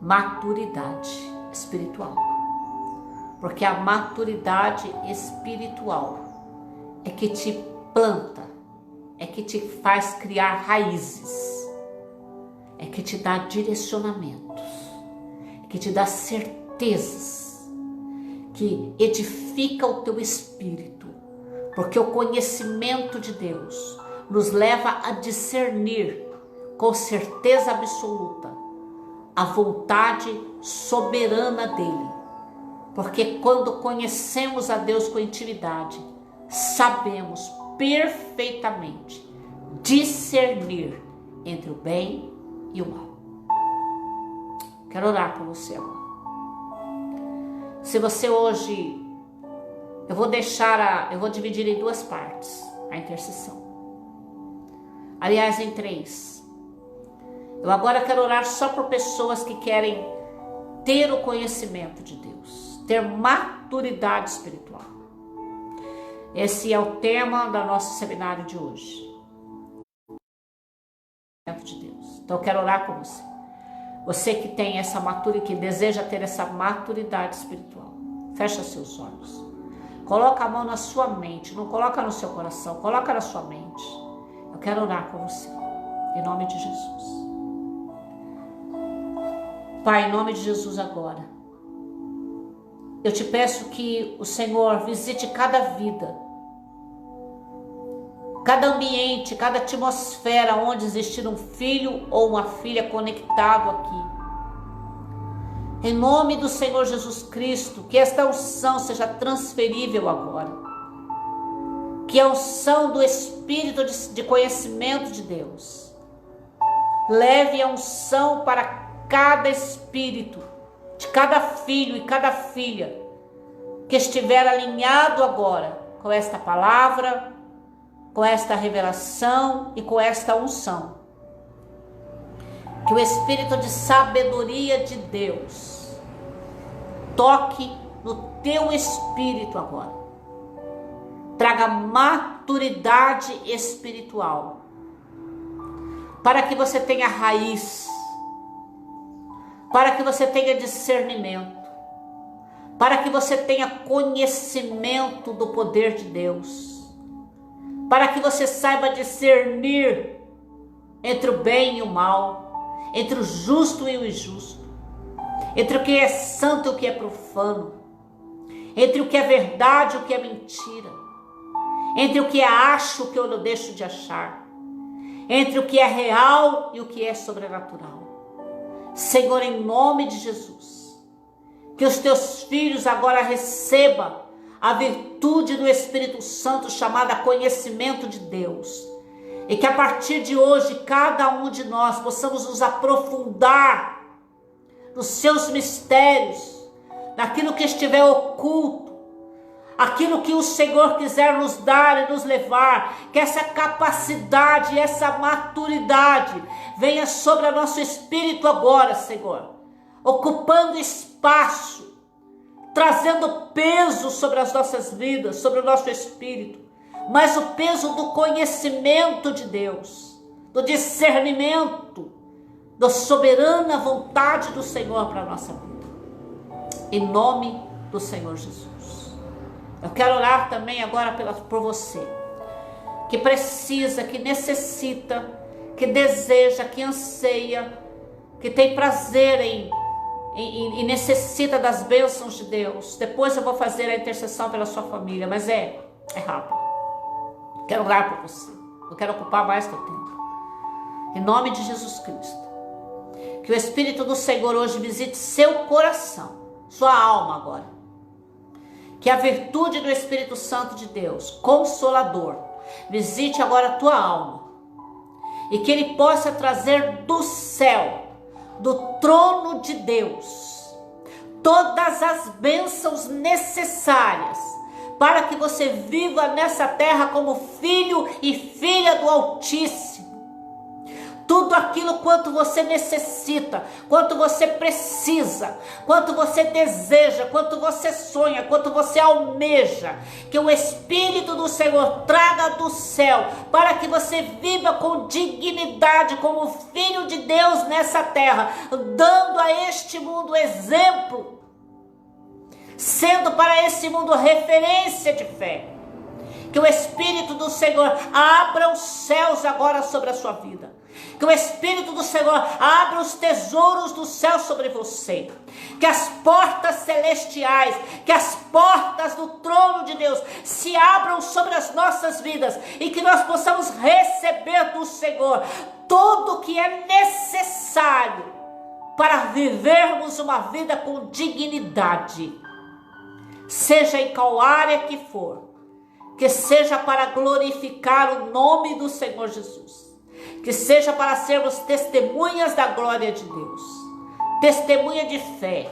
maturidade espiritual. Porque a maturidade espiritual é que te planta, é que te faz criar raízes, é que te dá direcionamentos, é que te dá certezas, que edifica o teu espírito. Porque o conhecimento de Deus nos leva a discernir com certeza absoluta a vontade soberana dele. Porque quando conhecemos a Deus com intimidade, sabemos perfeitamente discernir entre o bem e o mal. Quero orar por você agora. Se você hoje, eu vou dividir em duas partes a intercessão. Aliás, em três. Eu agora quero orar só por pessoas que querem ter o conhecimento de Deus, ter maturidade espiritual. Esse é o tema do nosso seminário de hoje. De Deus. Então eu quero orar por você. Você que tem essa maturidade, que deseja ter essa maturidade espiritual. Fecha seus olhos. Coloca a mão na sua mente, não coloca no seu coração, coloca na sua mente. Eu quero orar por você, em nome de Jesus. Pai, em nome de Jesus agora, eu te peço que o Senhor visite cada vida, cada ambiente, cada atmosfera onde existir um filho ou uma filha conectado aqui. Em nome do Senhor Jesus Cristo, que esta unção seja transferível agora. Que a unção do Espírito de conhecimento de Deus leve a unção para cada espírito, de cada filho e cada filha que estiver alinhado agora com esta palavra, com esta revelação e com esta unção. Que o Espírito de sabedoria de Deus toque no teu espírito agora. Traga maturidade espiritual. Para que você tenha raiz. Para que você tenha discernimento. Para que você tenha conhecimento do poder de Deus. Para que você saiba discernir entre o bem e o mal. Entre o justo e o injusto, entre o que é santo e o que é profano, entre o que é verdade e o que é mentira, entre o que é acho e o que eu não deixo de achar, entre o que é real e o que é sobrenatural. Senhor, em nome de Jesus, que os teus filhos agora recebam a virtude do Espírito Santo chamada conhecimento de Deus. E que a partir de hoje, cada um de nós possamos nos aprofundar nos seus mistérios, naquilo que estiver oculto, aquilo que o Senhor quiser nos dar e nos levar, que essa capacidade, essa maturidade venha sobre o nosso espírito agora, Senhor, ocupando espaço, trazendo peso sobre as nossas vidas, sobre o nosso espírito, mas o peso do conhecimento de Deus, do discernimento, da soberana vontade do Senhor para a nossa vida. Em nome do Senhor Jesus. Eu quero orar também agora por você, que precisa, que necessita, que deseja, que anseia, que tem prazer e necessita das bênçãos de Deus. Depois eu vou fazer a intercessão pela sua família, mas é rápido. Quero orar por você. Eu quero ocupar mais teu tempo. Em nome de Jesus Cristo. Que o Espírito do Senhor hoje visite seu coração, sua alma agora. Que a virtude do Espírito Santo de Deus, Consolador, visite agora a tua alma. E que ele possa trazer do céu, do trono de Deus, todas as bênçãos necessárias para que você viva nessa terra como filho e filha do Altíssimo. Tudo tudo aquilo quanto você necessita, quanto você precisa, quanto você deseja, quanto você sonha, quanto você almeja, que o Espírito do Senhor traga do céu, para que você viva com dignidade como filho de Deus nessa terra, dando a este mundo exemplo, sendo para esse mundo referência de fé. Que o Espírito do Senhor abra os céus agora sobre a sua vida. Que o Espírito do Senhor abra os tesouros do céu sobre você. Que as portas celestiais, que as portas do trono de Deus se abram sobre as nossas vidas. E que nós possamos receber do Senhor tudo o que é necessário para vivermos uma vida com dignidade. Seja em qual área que for. Que seja para glorificar o nome do Senhor Jesus. Que seja para sermos testemunhas da glória de Deus. Testemunha de fé.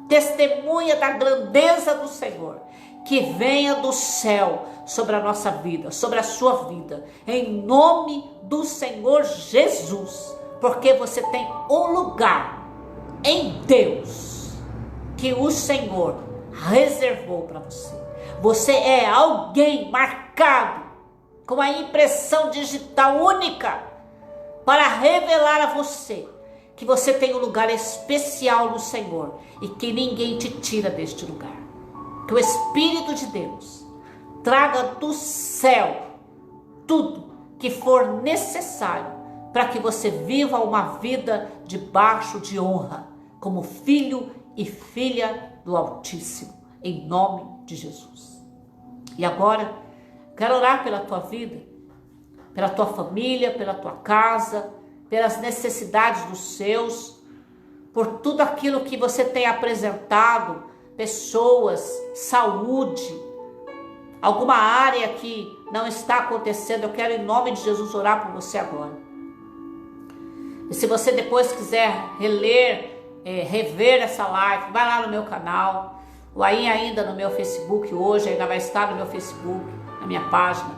Testemunha da grandeza do Senhor. Que venha do céu sobre a nossa vida, sobre a sua vida. Em nome do Senhor Jesus. Porque você tem um lugar em Deus que o Senhor reservou para você. Você é alguém marcado com a impressão digital única para revelar a você que você tem um lugar especial no Senhor e que ninguém te tira deste lugar. Que o Espírito de Deus traga do céu tudo que for necessário para que você viva uma vida debaixo de honra, como filho e filha do Altíssimo, em nome de Jesus. E agora, quero orar pela tua vida, pela tua família, pela tua casa, pelas necessidades dos seus, por tudo aquilo que você tem apresentado, pessoas, saúde, alguma área que não está acontecendo. Eu quero em nome de Jesus orar por você agora. E se você depois quiser rever essa live, vai lá no meu canal, ou aí ainda no meu Facebook, hoje ainda vai estar no meu Facebook, na minha página.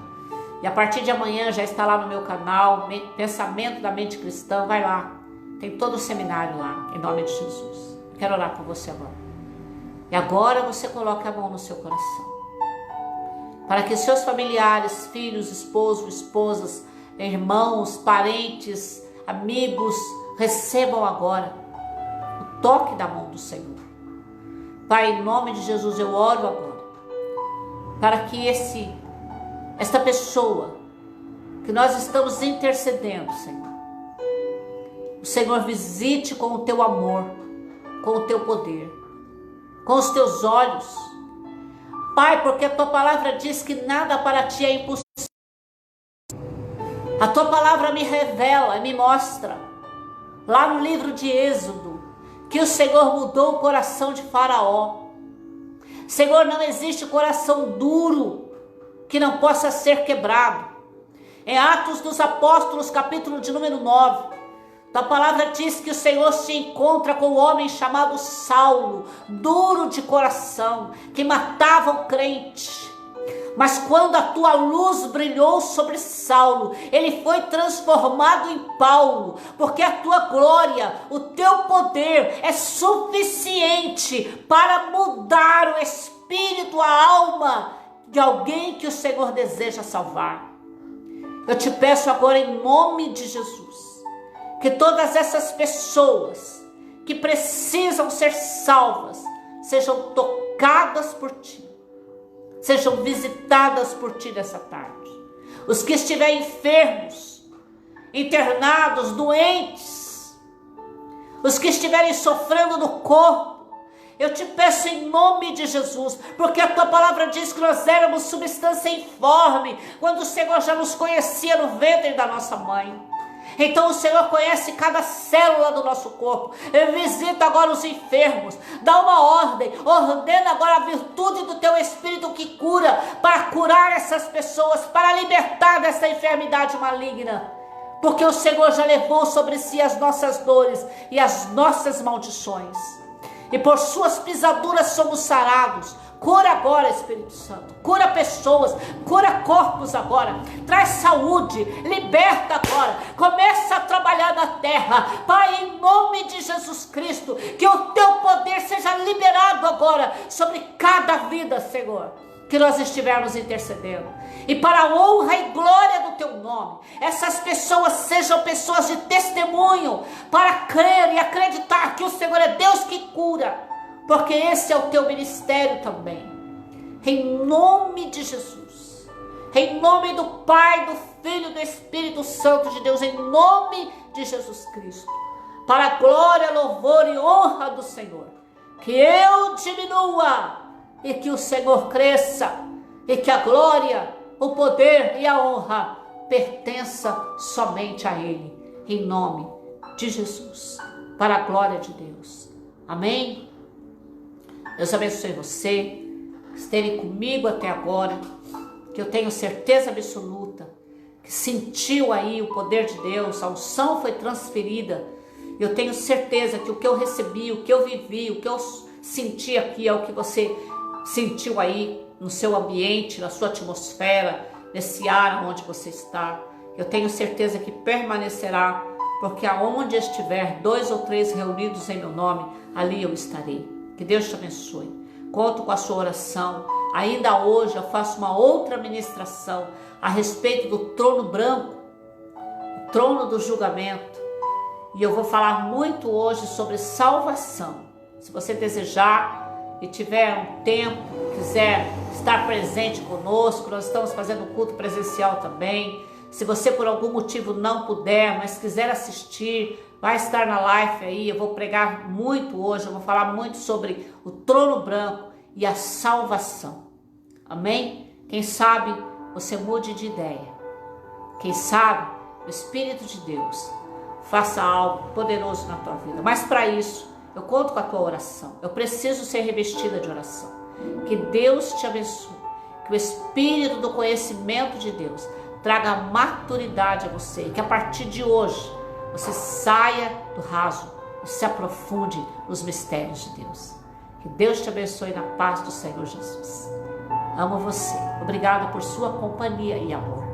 E a partir de amanhã já está lá no meu canal, Pensamento da Mente Cristã, vai lá. Tem todo o seminário lá, em nome de Jesus. Quero orar por você agora. E agora você coloca a mão no seu coração. Para que seus familiares, filhos, esposos, esposas, irmãos, parentes, amigos, recebam agora o toque da mão do Senhor. Pai, em nome de Jesus, eu oro agora, para que esta pessoa que nós estamos intercedendo, Senhor, o Senhor visite com o teu amor, com o teu poder, com os teus olhos. Pai, porque a tua palavra diz que nada para ti é impossível. A tua palavra me revela, me mostra, lá no livro de Êxodo, que o Senhor mudou o coração de Faraó. Senhor, não existe coração duro que não possa ser quebrado. Em Atos dos Apóstolos, capítulo de número 9, a palavra diz que o Senhor se encontra com um homem chamado Saulo, duro de coração, que matava o crente. Mas quando a tua luz brilhou sobre Saulo, ele foi transformado em Paulo, porque a tua glória, o teu poder é suficiente para mudar o espírito, a alma de alguém que o Senhor deseja salvar. Eu te peço agora em nome de Jesus, que todas essas pessoas que precisam ser salvas, sejam tocadas por ti. Sejam visitadas por ti nessa tarde. Os que estiverem enfermos, internados, doentes, os que estiverem sofrendo no corpo, eu te peço em nome de Jesus, porque a tua palavra diz que nós éramos substância informe, quando o Senhor já nos conhecia no ventre da nossa mãe. Então o Senhor conhece cada célula do nosso corpo. Visita agora os enfermos. Dá uma ordem. Ordena agora a virtude do teu Espírito que cura. Para curar essas pessoas. Para libertar dessa enfermidade maligna. Porque o Senhor já levou sobre si as nossas dores e as nossas maldições. E por suas pisaduras somos sarados. Cura agora, Espírito Santo. Cura pessoas, cura corpos agora. Traz saúde, liberta agora. Começa a trabalhar terra. Pai, em nome de Jesus Cristo, que o teu poder seja liberado agora sobre cada vida, Senhor, que nós estivermos intercedendo. E para a honra e glória do teu nome, essas pessoas sejam pessoas de testemunho, para crer e acreditar que o Senhor é Deus que cura, porque esse é o teu ministério também. Em nome de Jesus, em nome do Pai, do Filho e do Espírito Santo de Deus, em nome de Jesus Cristo, para a glória, louvor e honra do Senhor, que eu diminua e que o Senhor cresça, e que a glória, o poder e a honra pertença somente a Ele, em nome de Jesus, para a glória de Deus. Amém? Deus abençoe você, esteve comigo até agora, que eu tenho certeza absoluta, que sentiu aí o poder de Deus, a unção foi transferida. Eu tenho certeza que o que eu recebi, o que eu vivi, o que eu senti aqui é o que você sentiu aí no seu ambiente, na sua atmosfera, nesse ar onde você está. Eu tenho certeza que permanecerá, porque aonde estiver 2 ou 3 reunidos em meu nome, ali eu estarei. Que Deus te abençoe. Conto com a sua oração. Ainda hoje eu faço uma outra ministração a respeito do trono branco, o trono do julgamento. E eu vou falar muito hoje sobre salvação. Se você desejar e tiver um tempo, quiser estar presente conosco, nós estamos fazendo um culto presencial também. Se você por algum motivo não puder, mas quiser assistir, vai estar na live aí. Eu vou pregar muito hoje, eu vou falar muito sobre o trono branco e a salvação. Amém? Quem sabe você mude de ideia. Quem sabe o Espírito de Deus faça algo poderoso na tua vida. Mas para isso, eu conto com a tua oração. Eu preciso ser revestida de oração. Que Deus te abençoe. Que o Espírito do conhecimento de Deus traga maturidade a você. E que a partir de hoje você saia do raso e se aprofunde nos mistérios de Deus. Que Deus te abençoe na paz do Senhor Jesus. Amo você. Obrigada por sua companhia e amor.